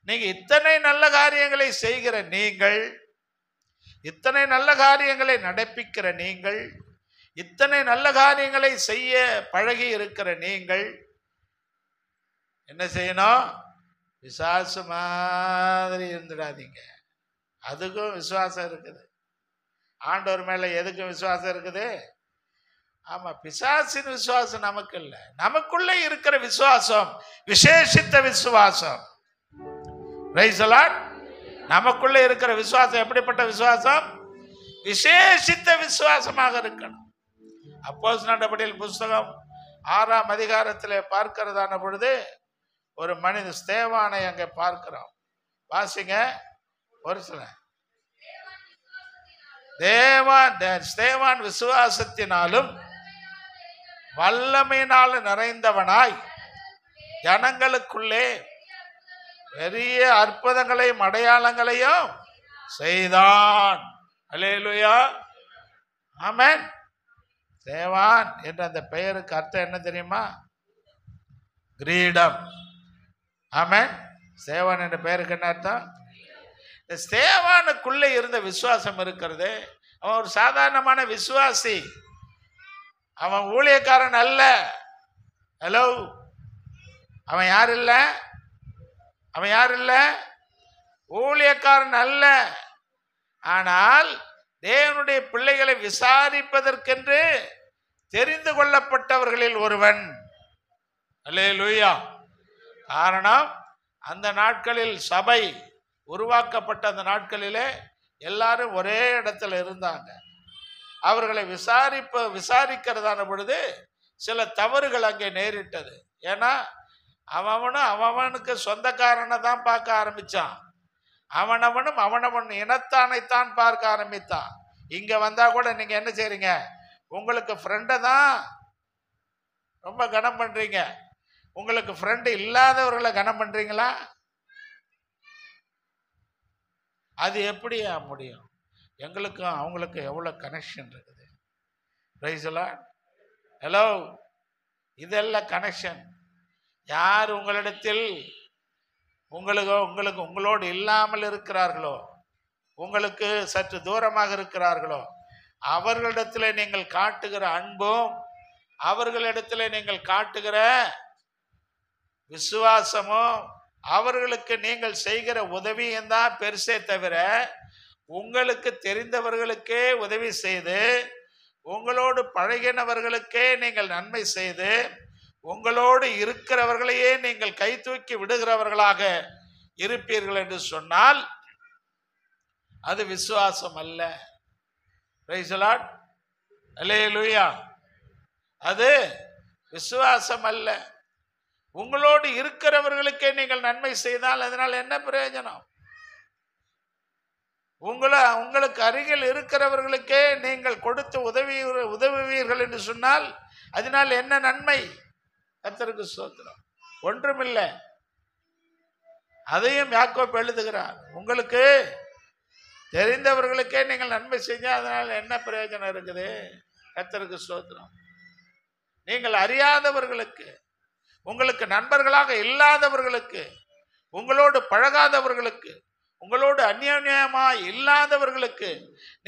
நீங்க இத்தனை நல்ல காரியங்களை செய்கிற நீங்கள், இத்தனை நல்ல காரியங்களை நடப்பிக்கிற நீங்கள், இத்தனை நல்ல காரியங்களை செய்ய பழகி இருக்கிற நீங்கள் என்ன செய்யணும்? பிசாசு மாதிரி இருந்துடாதீங்க. அதுக்கும் விசுவாசம் இருக்குது. ஆண்டவர் மேல எதுக்கும் விசுவாசம் இருக்குது? ஆமா, பிசாசின் விசுவாசம் நமக்கு இல்லை. நமக்குள்ள இருக்கிற விசுவாசம் விசேஷித்த விசுவாசம். Price the Lord. நமக்குள்ள இருக்கிற விசுவாசம் எப்படிப்பட்ட விசுவாசம்? விசேஷித்த விசுவாசமாக இருக்கணும். அப்போஸ்தலர் நடபடிகள் புத்தகம் 6ஆம் அதிகாரத்திலே பார்க்கிறதான பொழுது ஒரு மனித ஸ்தேவானை அங்கே பார்க்கிறோம். வாசிங்க ஒரு சில. ஸ்தேவான் விசுவாசத்தினாலும் வல்லமையினாலும் நிறைந்தவனாய் ஜனங்களுக்குள்ளே பெரிய அற்புதங்களையும் அடையாளங்களையும் செய்தான். அல்லேலூயா, ஆமென். ஸ்தேவான் என்ற அந்த பெயருக்கு அர்த்தம் என்ன தெரியுமா? கிரீடம். ஆமென். ஸ்தேவான் என்ற பெயருக்கு என்ன அர்த்தம்? ஸ்தேவானுக்குள்ளே இருந்த விசுவாசம் இருக்கிறது. அவன் ஒரு சாதாரணமான விசுவாசி, அவன் ஊழியக்காரன் அல்ல. ஹலோ, அவன் யார் இல்ல? அவன் யார் இல்ல? ஊழியக்காரன் அல்ல. ஆனால் தேவனுடைய பிள்ளைகளை விசாரிப்பதற்கென்று தெரிந்து கொள்ளப்பட்டவர்களில் ஒருவன். அல்லேலூயா. காரணம், அந்த நாட்களில் சபை உருவாக்கப்பட்ட அந்த நாட்களிலே எல்லாரும் ஒரே இடத்துல இருந்தாங்க. அவர்களை விசாரிக்கிறதான பொழுது சில தவறுகள் அங்கே நேரிட்டது. ஏன்னா அவனுக்கு சொந்தக்காரனை தான் பார்க்க ஆரம்பிச்சான். அவனவனும் அவனவன் இனத்தானைத்தான் பார்க்க ஆரம்பித்தான். இங்க வந்தா கூட நீங்க என்ன செய்றீங்க? உங்களுக்கு ஃப்ரெண்டை தான் ரொம்ப கனம் பண்றீங்க. உங்களுக்கு ஃப்ரெண்டு இல்லாதவர்களை கனம் பண்றீங்களா? அது எப்படி முடியும்? எங்களுக்கும் அவங்களுக்கும் எவ்வளவு கனெக்ஷன் இருக்குது. Price the Lord. ஹலோ, இதெல்லாம் கனெக்ஷன். யார் உங்களிடத்தில் உங்களோடு இல்லாமல் இருக்கிறார்களோ, உங்களுக்கு சற்று தூரமாக இருக்கிறார்களோ, அவர்களிடத்தில் நீங்கள் காட்டுகிற அன்பும் அவர்களிடத்தில் நீங்கள் காட்டுகிற விசுவாசமும் அவர்களுக்கு நீங்கள் செய்கிற உதவியும் தான் பெருசே தவிர, உங்களுக்கு தெரிந்தவர்களுக்கே உதவி செய்து, உங்களோடு பழகினவர்களுக்கே நீங்கள் நன்மை செய்து, உங்களோடு இருக்கிறவர்களையே நீங்கள் கை தூக்கி விடுகிறவர்களாக இருப்பீர்கள் என்று சொன்னால் அது விசுவாசம் அல்ல. Praise the lord. அல்லேலூயா. அது விசுவாசம் அல்ல. உங்களோடு இருக்கிறவர்களுக்கே நீங்கள் நன்மை செய்தால் அதனால் என்ன பிரயோஜனம்? உங்களுக்கு அருகில் இருக்கிறவர்களுக்கே நீங்கள் கொடுத்து உதவுவீர்கள் என்று சொன்னால் அதனால் என்ன நன்மை? கர்த்தருக்கு ஸ்தோத்திரம். ஒன்றுமில்லை. அதையும் யாக்கோபு எழுதுகிறார். உங்களுக்கு தெரிந்தவர்களுக்கே நீங்கள் நன்மை செஞ்சால் அதனால் என்ன பிரயோஜனம் இருக்குது? கர்த்தருக்கு ஸ்தோத்திரம். நீங்கள் அறியாதவர்களுக்கு, உங்களுக்கு நண்பர்களாக இல்லாதவர்களுக்கு, உங்களோடு பழகாதவர்களுக்கு, உங்களோடு அந்யோன்யமாய் இல்லாதவர்களுக்கு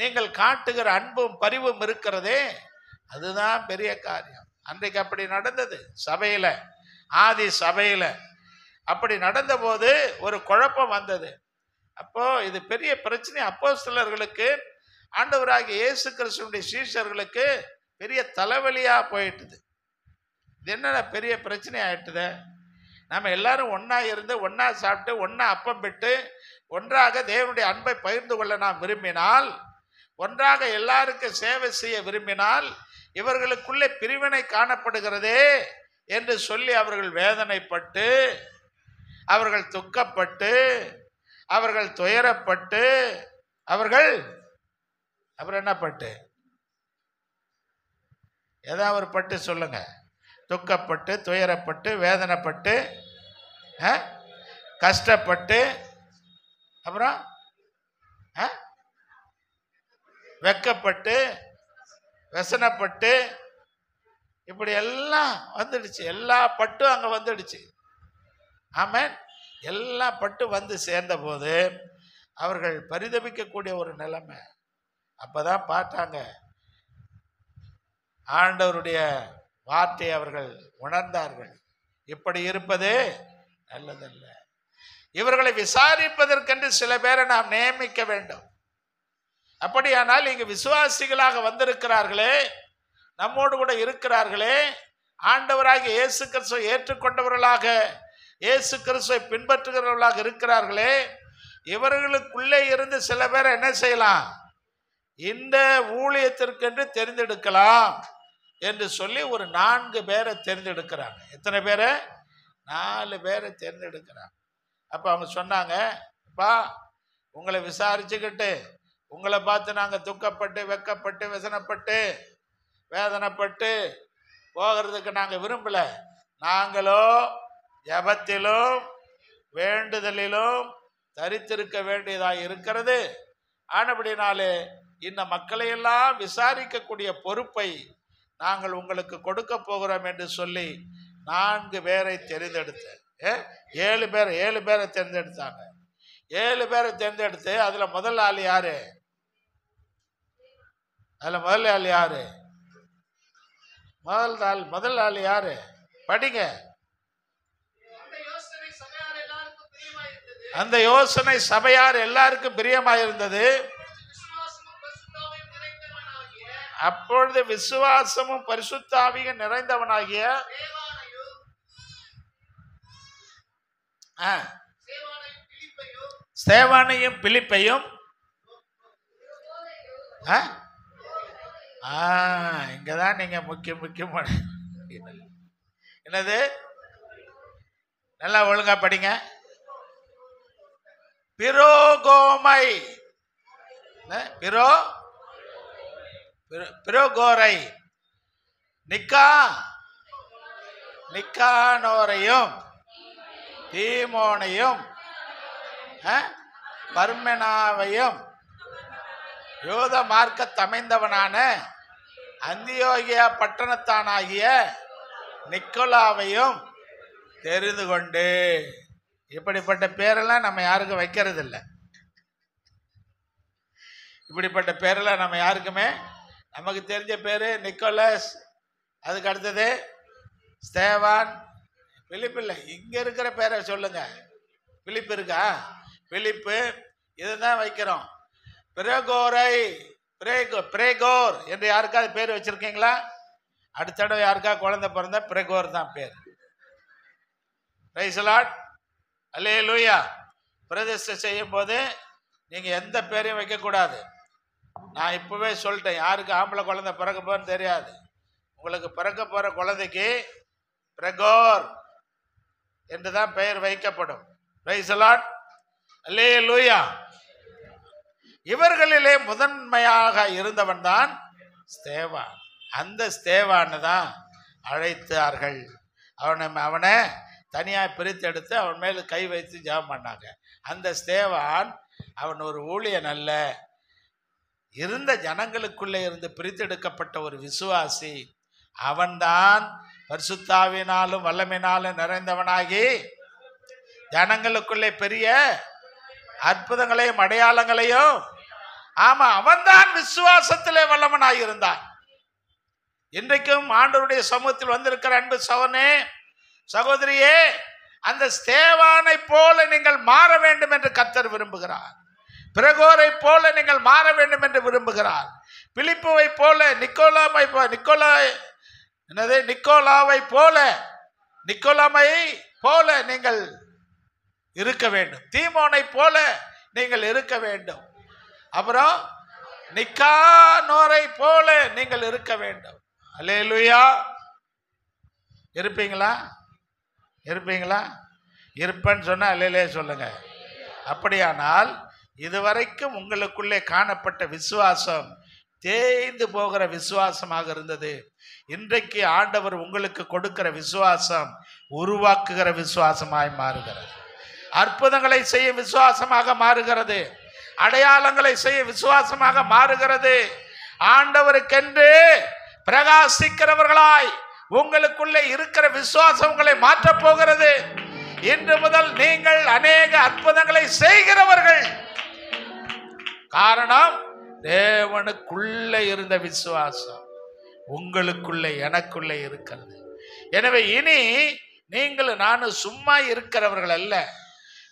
நீங்கள் காட்டுகிற அன்பும் பரிவும் இருக்கிறதே, அதுதான் பெரிய காரியம். அன்றைக்கு அப்படி நடந்தது சபையில, ஆதி சபையில அப்படி நடந்த போது ஒரு குழப்பம் வந்தது. அப்போ இது பெரிய பிரச்சனை. அப்போஸ்தலர்களுக்கு, ஆண்டவராகிய இயேசு கிறிஸ்துவினுடைய சீஷர்களுக்கு பெரிய தலைவலியா போயிட்டுது. இது என்ன பெரிய பிரச்சனை ஆயிட்டுது. நம்ம எல்லாரும் ஒன்னா இருந்து ஒன்னா சாப்பிட்டு ஒன்னா அப்பம் பெற்று ஒன்றாக தேவனுடைய அன்பை பகிர்ந்து கொள்ள நாம் விரும்பினால், ஒன்றாக எல்லாருக்கும் சேவை செய்ய விரும்பினால், இவர்களுக்குள்ளே பிரிவினை காணப்படுகிறதே என்று சொல்லி அவர்கள் வேதனைப்பட்டு, அவர்கள் துக்கப்பட்டு, அவர்கள் துயரப்பட்டு, அவர்கள் அப்புறம் என்ன பட்டு, ஏதாவது ஒரு பட்டு சொல்லுங்க. துக்கப்பட்டு, துயரப்பட்டு, வேதனைப்பட்டு, கஷ்டப்பட்டு, அப்புறம் வெக்கப்பட்டு, व्यसनப்பட்டு, இப்படி எல்லாம் வந்துடுச்சு. எல்லா பட்டும் அங்கே வந்துடுச்சு. ஆமென். எல்லா பட்டு வந்து சேர்ந்த போது அவர்கள் பரிதபிக்கக்கூடிய ஒரு நிலைமை. அப்பதான் பார்த்தாங்க, ஆண்டவருடைய வார்த்தை அவர்கள் உணர்ந்தார்கள். இப்படி இருப்பது நல்லதல்ல. இவர்களை விசாரிப்பதற்கென்று சில பேரை நாம் நியமிக்க வேண்டும். அப்படியானால் இங்கு விசுவாசிகளாக வந்திருக்கிறார்களே, நம்மோடு கூட இருக்கிறார்களே, ஆண்டவராகிய இயேசு கிறிஸ்துவை ஏற்றுக்கொண்டவர்களாக, இயேசு கிறிஸ்துவை பின்பற்றுகிறவர்களாக இருக்கிறார்களே, இவர்களுக்குள்ளே இருந்து சில பேரை என்ன செய்யலாம், இந்த ஊழியத்திற்கென்று தெரிந்தெடுக்கலாம் என்று சொல்லி ஒரு 4 பேரை தேர்ந்தெடுக்கிறாங்க. எத்தனை பேரை? 4 பேரை தேர்ந்தெடுக்கிறாங்க. அப்போ அவங்க சொன்னாங்க, அப்பா உங்களை விசாரிச்சுக்கிட்டு உங்களை பார்த்து நாங்கள் துக்கப்பட்டு, வெக்கப்பட்டு, व्यसनப்பட்டு, வேதனைப்பட்டு போகிறதுக்கு நாங்கள் விரும்பலை. நாங்களோ ஜெபத்திலும் வேண்டுதலிலும் தரித்திருக்க வேண்டியதாக இருக்கிறது. ஆனபடினாலே இந்த மக்களையெல்லாம் விசாரிக்கக்கூடிய பொறுப்பை நாங்கள் உங்களுக்கு கொடுக்க போகிறோம் என்று சொல்லி 4 பேரை தெரிந்தெடுத்து, 7 பேரை தேர்ந்தெடுத்தாங்க. 7 பேரை தேர்ந்தெடுத்து அதுல முதல் ஆள் யாரு? முதல் ஆள் யாரு? படிங்க. அந்த யோசனை சபையார் எல்லாருக்கும் பிரியமாயிருந்தது. அப்பொழுது விசுவாசமும் பரிசுத்த ஆவியும் நிறைந்தவனாகிய ஸ்தேவானையும் பிலிப்பையும், இங்கதான் நீங்க முக்கியமான என்னது, நல்லா ஒழுங்கா படிங்க. பிரோகோமை, பிரோகோரை, நிக்கானோரையும் தீமோனையும் பர்மெனாவையும் யோத மார்க்க அமைந்தவனான அந்தியோகியா பட்டணத்தானாகிய நிக்கோலாவையும் தெரிந்து கொண்டு. இப்படிப்பட்ட பேரெல்லாம் நம்ம யாருக்கும் வைக்கிறது இல்லை. இப்படிப்பட்ட பேரெல்லாம் நம்ம யாருக்குமே, நமக்கு தெரிஞ்ச பேரு நிக்கோலஸ், அதுக்கு அடுத்தது ஸ்தேவான், பிலிப்பு இல்லை. இங்க இருக்கிற பேரை சொல்லுங்க. பிலிப்பு இருக்கா? பிலிப்பு, இதுதான் வைக்கிறோம். பிரேகோர் என்று யாருக்காவது பேர் வச்சிருக்கீங்களா? அடுத்த தடவை யாருக்கா குழந்தை பிறந்தா பிரேகோர் தான் பேர். பிரைஸ் தி லார்ட், அல்லேலூயா. பிரதிஷ்டை செய்யும் போது நீங்க எந்த பேரையும் வைக்க கூடாது. நான் இப்பவே சொல்லிட்டேன், யாருக்கு ஆம்பளை குழந்தை பிறக்க போறன்னு தெரியாது. உங்களுக்கு பிறக்க போற குழந்தைக்கு பிரேகோர் என்றுதான் பெயர் வைக்கப்படும். பிரைஸ் தி லார்ட், அல்லேலூயா. இவர்களிலே முதன்மையாக இருந்தவன் தான் ஸ்தேவான். அந்த ஸ்தேவான் தான் அழைத்தார்கள். அவனை தனியாக பிரித்தெடுத்து அவன் மேல கை வைத்து ஜெபம் பண்ணாங்க. அந்த ஸ்தேவான் அவன் ஒரு ஊழியன் அல்ல, இருந்த ஜனங்களுக்குள்ளே இருந்து பிரித்தெடுக்கப்பட்ட ஒரு விசுவாசி. அவன்தான் பரிசுத்தாவினாலும் வல்லமையினாலும் நிறைந்தவனாகி ஜனங்களுக்குள்ளே பெரிய அற்புதங்களையும் அடையாளங்களையும். ஆமா, அவன்தான் விசுவாசத்திலே வல்லவனாய் இருந்தான். இன்றைக்கும் ஆண்டவருடைய சமூகத்தில் வந்திருக்கிற அன்பு சகோதரனே, சகோதரியே, அந்த ஸ்தேவானை போல நீங்கள் மாற வேண்டும் என்று கர்த்தர் விரும்புகிறார். பிரகோரை போல நீங்கள் மாற வேண்டும் என்று விரும்புகிறார். பிலிப்புவை போல, நிக்கோலாமை போல நீங்கள் இருக்க வேண்டும். தீமோனை போல நீங்கள் இருக்க வேண்டும். அப்புறம் நிக்கானோரை போல நீங்கள் இருக்க வேண்டும். அல்லேலூயா. இருப்பீங்களா? இருப்பேன்னு சொன்னா அல்லேலூயா சொல்லுங்க. அப்படியானால் இதுவரைக்கும் உங்களுக்குள்ளே காணப்பட்ட விசுவாசம் தேய்ந்து போகிற விசுவாசமாக இருந்தது. இன்றைக்கு ஆண்டவர் உங்களுக்கு கொடுக்கிற விசுவாசம் உருவாக்குகிற விசுவாசமாய் மாறுகிறது. அற்புதங்களை செய்ய விசுவாசமாக மாறுகிறது. அடையாளங்களை செய்ய விசுவாசமாக மாறுகிறது. ஆண்டவருக்கென்று பிரகாசிக்கிறவர்களாய் உங்களுக்குள்ளே இருக்கிற விசுவாசம் உங்களை மாற்றப் போகிறது. இன்று முதல் நீங்கள் அநேக அற்புதங்களை செய்கிறவர்கள். காரணம், தேவனுக்குள்ளே இருந்த விசுவாசம் உங்களுக்குள்ளே, எனக்குள்ளே இருக்கிறது. எனவே இனி நீங்கள் நானும் சும்மா இருக்கிறவர்கள் அல்ல.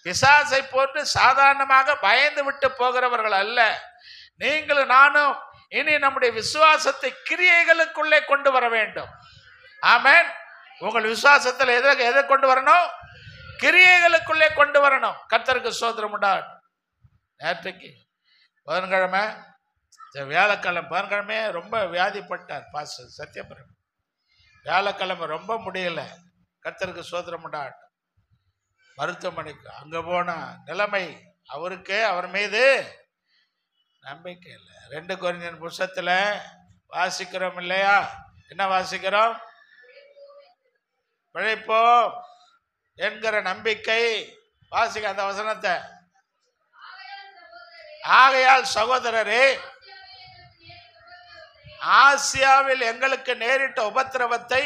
பிசாசை போன்று சாதாரணமாக பயந்து விட்டு போகிறவர்கள் அல்ல. நீங்கள் நானும் இனி நம்முடைய விசுவாசத்தை கிரியைகளுக்குள்ளே கொண்டு வர வேண்டும். ஆமென். உங்கள் விசுவாசத்தில் எதை கொண்டு வரணும்? கிரியைகளுக்குள்ளே கொண்டு வரணும். கர்த்தருக்கு ஸ்தோத்திரம் உண்டாகட்டும். நேற்றைக்கு புதன்கிழமை, வியாழக்கிழமை, புதன்கிழமையே ரொம்ப வியாதிப்பட்டார் பாஸ்டர் சத்யபிரம. வியாழக்கிழமை ரொம்ப முடியல. கர்த்தருக்கு ஸ்தோத்திரம் உண்டாகட்டும். மருத்துவமனைக்கு அங்கே போன நிலைமை, அவருக்கே அவர் மீது நம்பிக்கை இல்லை. 2 கொரிந்தியர் புத்தகத்தில் வாசிக்கிறோம் இல்லையா? என்ன வாசிக்கிறோம்? பிழைப்போம் என்கிற நம்பிக்கை. வாசிக்க அந்த வசனத்தை. ஆகையால் சகோதரரே, ஆசியாவில் எங்களுக்கு நேரிட்ட உபத்திரவத்தை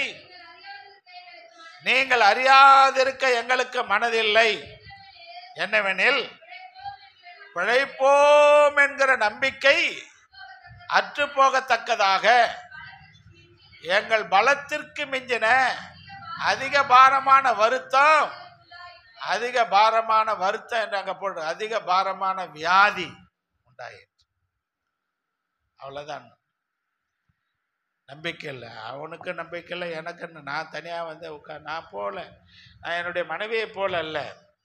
நீங்கள் அறியாதிருக்க எங்களுக்கு மனதில்லை. என்னவெனில், பிழைப்போம் என்கிற நம்பிக்கை அற்று போகத்தக்கதாக எங்கள் பலத்திற்கு மிஞ்சின அதிக பாரமான வருத்தம் என்று அங்க போடு, அதிக பாரமான வியாதி உண்டாயிற்று. அவ்வளவுதான். நம்பிக்கை இல்லை. அவனுக்கு நம்பிக்கை இல்லை, எனக்குன்னு நான் தனியாக வந்து நான் போல, நான் என்னுடைய மனைவியை போல அல்ல.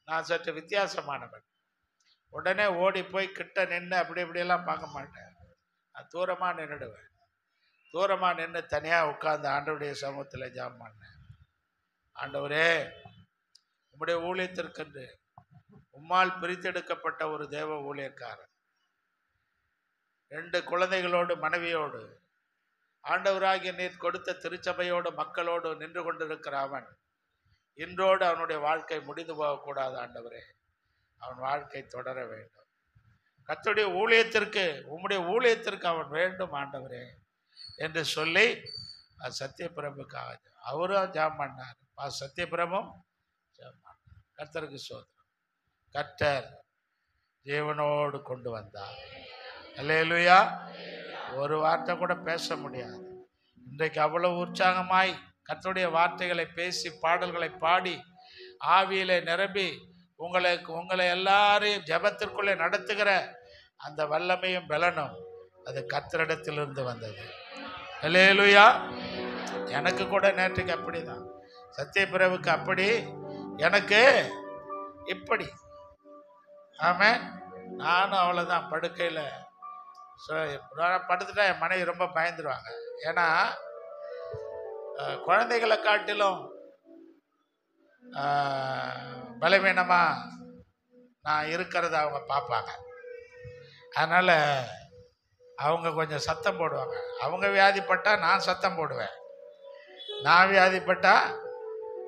நான் சற்று வித்தியாசமானவன். உடனே ஓடி போய் கிட்ட நின்று அப்படி இப்படியெல்லாம் பார்க்க மாட்டேன். நான் தூரமாக நின்றுடுவேன். தூரமாக நின்று தனியாக உட்கார்ந்து ஆண்டவருடைய சமூகத்தில் ஜெபம் பண்ணேன். ஆண்டவரே, உம்முடைய ஊழியத்திற்கென்று உம்மால் பிரித்தெடுக்கப்பட்ட ஒரு தேவ ஊழியக்காரன், 2 குழந்தைகளோடு மனைவியோடு ஆண்டவராகிய நீர் கொடுத்த திருச்சபையோடு மக்களோடு நின்று கொண்டிருக்கிற அவன் இன்றோடு அவனுடைய வாழ்க்கை முடிந்து போகக்கூடாது. ஆண்டவரே, அவன் வாழ்க்கை தொடர வேண்டும். கர்த்தருடைய ஊழியத்திற்கு, உம்முடைய ஊழியத்திற்கு அவன் வேண்டும் ஆண்டவரே என்று சொல்லி சத்யபிரபுக்காக அவரும் ஜெபம் பண்ணார். சத்யபிரபும் ஜெபம் பண்ணார். கர்த்தருக்கு ஸ்தோத்திரம். கர்த்தர் ஜீவனோடு கொண்டு வந்தார். அல்லேலூயா. ஒரு வார்த்தை கூட பேச முடியாது. இன்றைக்கு அவ்வளவு உற்சாகமாய் கர்த்தருடைய வார்த்தைகளை பேசி, பாடல்களை பாடி, ஆவியிலே நிரம்பி உங்களை எல்லாரையும் ஜெபத்திற்குள்ளே நடத்துகிற அந்த வல்லமையும் பலனும் அது கர்த்தரிடத்திலிருந்து வந்தது. அல்லேலூயா. எனக்கு கூட நேற்றுக்கு அப்படிதான். சத்யபிரபுக்கு அப்படி, எனக்கு இப்படி. ஆமென். நானும் அவ்வளோதான். படுக்கையில் படுத்துட்டா என் மனைவி ரொம்ப பயந்துருவாங்க. ஏன்னா குழந்தைகளை காட்டிலும் பலவீனமாக நான் இருக்கிறத அவங்க பார்ப்பாங்க. அதனால் அவங்க கொஞ்சம் சத்தம் போடுவாங்க. அவங்க வியாதிப்பட்டால் நான் சத்தம் போடுவேன். நான் வியாதிப்பட்டால்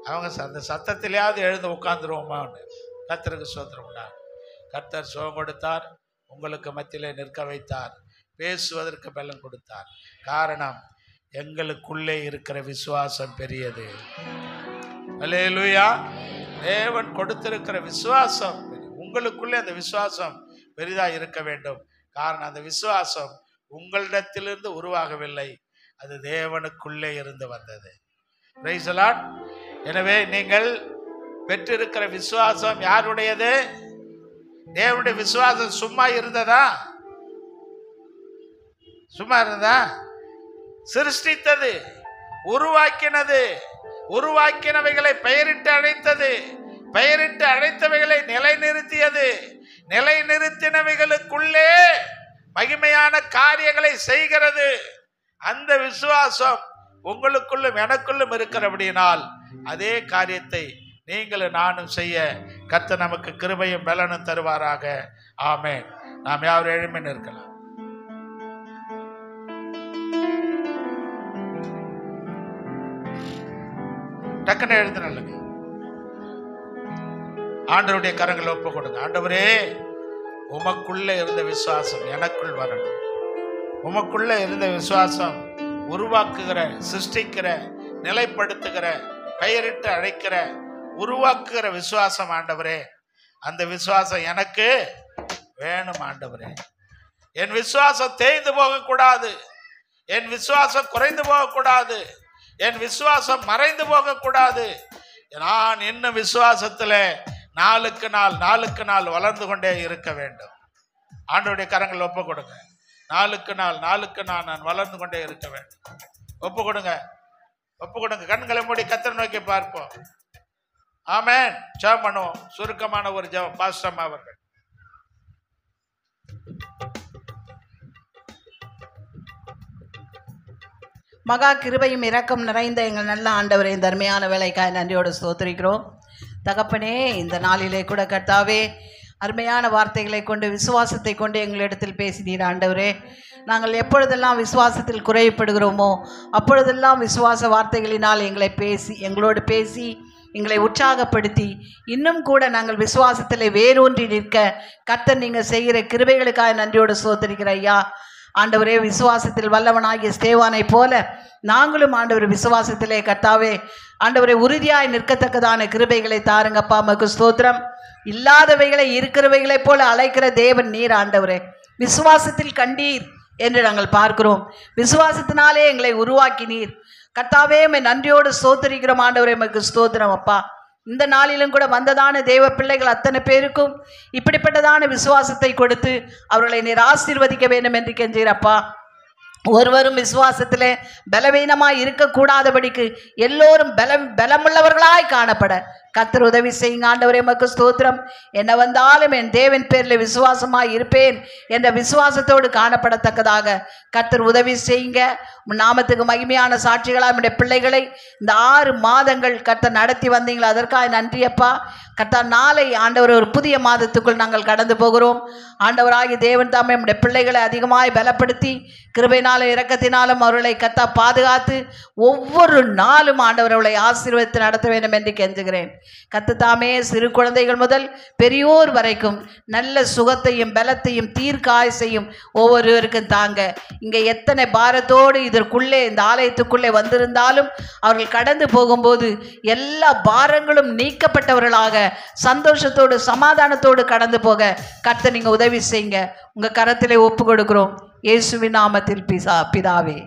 அவங்க அந்த சத்தத்திலேயாவது எழுந்து உட்காந்துருவோமான்னு. கர்த்தருக்கு ஸ்தோத்திரம் உண்டாகும். கர்த்தர் சுகம் கொடுத்தார், உங்களுக்கு மத்தியிலே நிற்க வைத்தார், பேசுவதற்கு பலன் கொடுத்தார். காரணம், எங்களுக்குள்ளே இருக்கிற விசுவாசம் பெரியது. அல்லேலூயா. தேவன் கொடுத்திருக்கிற விசுவாசம் உங்களுக்குள்ளே அந்த விசுவாசம் பெரிதாக இருக்க வேண்டும். காரணம், அந்த விசுவாசம் உங்களிடத்திலிருந்து உருவாகவில்லை, அது தேவனுக்குள்ளே இருந்து வந்தது. Price the Lord. எனவே நீங்கள் பெற்றிருக்கிற விசுவாசம் யாருடையது? தேவனுடைய விசுவாசம் சும்மா இருந்ததா? சும்மா இருந்ததா? சிருஷ்டித்தது, உருவாக்கினது, உருவாக்கினவைகளை பெயரிட்டு அழைத்தது, பெயரிட்டு அழைத்தவைகளை நிலைநிறுத்தியது, நிலைநிறுத்தினவைகளுக்குள்ளே மகிமையான காரியங்களை செய்கிறது. அந்த விசுவாசம் உங்களுக்குள்ளும் எனக்குள்ளும் இருக்கிறபடியினால் அதே காரியத்தை நீங்களும் நானும் செய்ய கர்த்தர் நமக்கு கிருபையும் பலனும் தருவாராக. ஆமென். நாம் யாரும் எழும்பி நிற்கலாம். டக்குன்னு எழுந்து நல்லது. ஆண்டவருடைய கரங்களை ஒப்பு கொடுங்க. ஆண்டவரே, உமக்குள்ள இருந்த விசுவாசம் எனக்குள் வரணும். உமக்குள்ள இருந்த விசுவாசம் உருவாக்குகிற, சிருஷ்டிக்கிற, நிலைப்படுத்துகிற, பெயரிட்டு அழைக்கிற, உருவாக்குகிற விசுவாசம் ஆண்டவரே, அந்த விசுவாசம் எனக்கு வேணும் ஆண்டவரே. என் விசுவாசம் தேய்ந்து போகக்கூடாது, என் விசுவாசம் குறைந்து போகக்கூடாது, என் விசுவாசம் மறைந்து போகக்கூடாது. நான் இன்னும் விசுவாசத்தில் நாளுக்கு நாள் வளர்ந்து கொண்டே இருக்க வேண்டும். ஆண்டவருடைய கரங்கள் ஒப்பு கொடுங்க. நாளுக்கு நாள் நான் வளர்ந்து கொண்டே இருக்க வேண்டும். ஒப்பு கொடுங்க, ஒப்பு கொடுங்க. கண்களை மூடி கர்த்தரை நோக்கி பார்ப்போம். ஆமென். ஜெபம் பண்ணுவோம். சுருக்கமான ஒரு ஜெபம். பாஸ்டர் அம்மா அவர்கள். மகா கிருபையும் இரக்கம் நிறைந்த எங்கள் நல்ல ஆண்டவரே, இந்த அருமையான வேலைக்காய் நன்றியோடு ஸ்தோத்திரிக்கிறோம். தகப்பனே, இந்த நாளிலே கூட கர்த்தாவே அருமையான வார்த்தைகளை கொண்டு, விசுவாசத்தை கொண்டு எங்களிடத்தில் பேசினீர் ஆண்டவரே. நாங்கள் எப்பொழுதெல்லாம் விசுவாசத்தில் குறைப்படுகிறோமோ அப்பொழுதெல்லாம் விசுவாச வார்த்தைகளினால் எங்களோடு பேசி எங்களை உற்சாகப்படுத்தி இன்னும் கூட நாங்கள் விசுவாசத்தில் வேரூன்றி நிற்க கர்த்தர் நீங்கள் செய்கிற கிருபைகளுக்காக நன்றியோடு ஸ்தோத்திரிக்கிற ஐயா. ஆண்டவரே, விசுவாசத்தில் வல்லவனாகிய ஸ்தேவானை போல நாங்களும் ஆண்டவர் விசுவாசத்திலே கர்த்தாவே ஆண்டவரை உறுதியாய் நிற்கத்தக்கதான கிருபைகளை தாருங்கப்பா. மக்கு ஸ்தோத்திரம். இல்லாதவைகளை இருக்கிறவைகளைப் போல அழைக்கிற தேவன் நீர் ஆண்டவரே. விசுவாசத்தில் கண்டீர் என்று நாங்கள் பார்க்கிறோம். விசுவாசத்தினாலே எங்களை உருவாக்கினீர் கர்த்தாவே. நன்றியோடு ஸ்தோத்திரிக்கிறோம் ஆண்டவரே. மக்கு ஸ்தோத்திரம் அப்பா. இந்த நாளிலும் கூட வந்ததான தேவ பிள்ளைகள் அத்தனை பேருக்கும் இப்படிப்பட்டதான விசுவாசத்தை கொடுத்து அவர்களை நீர் ஆசீர்வதிக்க வேண்டும் என்று கெஞ்சீரப்பா. ஒருவரும் விசுவாசத்திலே பலவீனமாய் இருக்கக்கூடாதபடிக்கு எல்லோரும் பலமுள்ளவர்களாய் காணப்பட கர்த்தர் உதவி செய்யுங்க ஆண்டவரே. மக்கு ஸ்தோத்திரம். என்ன வந்தாலும் என் தேவன் பேரில் விசுவாசமாய் இருப்பேன் என்ற விசுவாசத்தோடு காணப்படத்தக்கதாக கர்த்தர் உதவி செய்யுங்க. நாமத்துக்கு மகிமையான சாட்சிகளாக நம்முடைய பிள்ளைகளை இந்த 6 மாதங்கள் கர்த்தர் நடத்தி வந்தீங்களா, அதற்காக நன்றியப்பா. கர்த்தர் நாளை ஆண்டவர் ஒரு புதிய மாதத்துக்குள் நாங்கள் கடந்து போகிறோம். ஆண்டவராகி தேவன் தாமே நம்முடைய பிள்ளைகளை அதிகமாய் பலப்படுத்தி கிருபையினாலும் இரக்கத்தினாலும் அவர்களை கர்த்தர் பாதுகாத்து ஒவ்வொரு நாளும் ஆண்டவர் அவர்களை ஆசீர்வதித்து நடத்த வேண்டும் என்று கெஞ்சுகிறேன். கர்த்தர் தாமே சிறு குழந்தைகள் முதல் பெரியோர் வரைக்கும் நல்ல சுகத்தையும் பலத்தையும் தீர்க்காயசையும் ஒவ்வொருவருக்கும் தாங்க. இங்கே எத்தனை பாரத்தோடு இதற்குள்ளே இந்த ஆலயத்துக்குள்ளே வந்திருந்தாலும் அவர்கள் கடந்து போகும்போது எல்லா பாரங்களும் நீக்கப்பட்டவர்களாக சந்தோஷத்தோடு சமாதானத்தோடு கடந்து போக கர்த்தர் நீங்கள் உதவி செய்யுங்க. உங்கள் கரத்திலே ஒப்பு கொடுக்கிறோம் இயேசுவின் நாமத்தில் பிதாவே.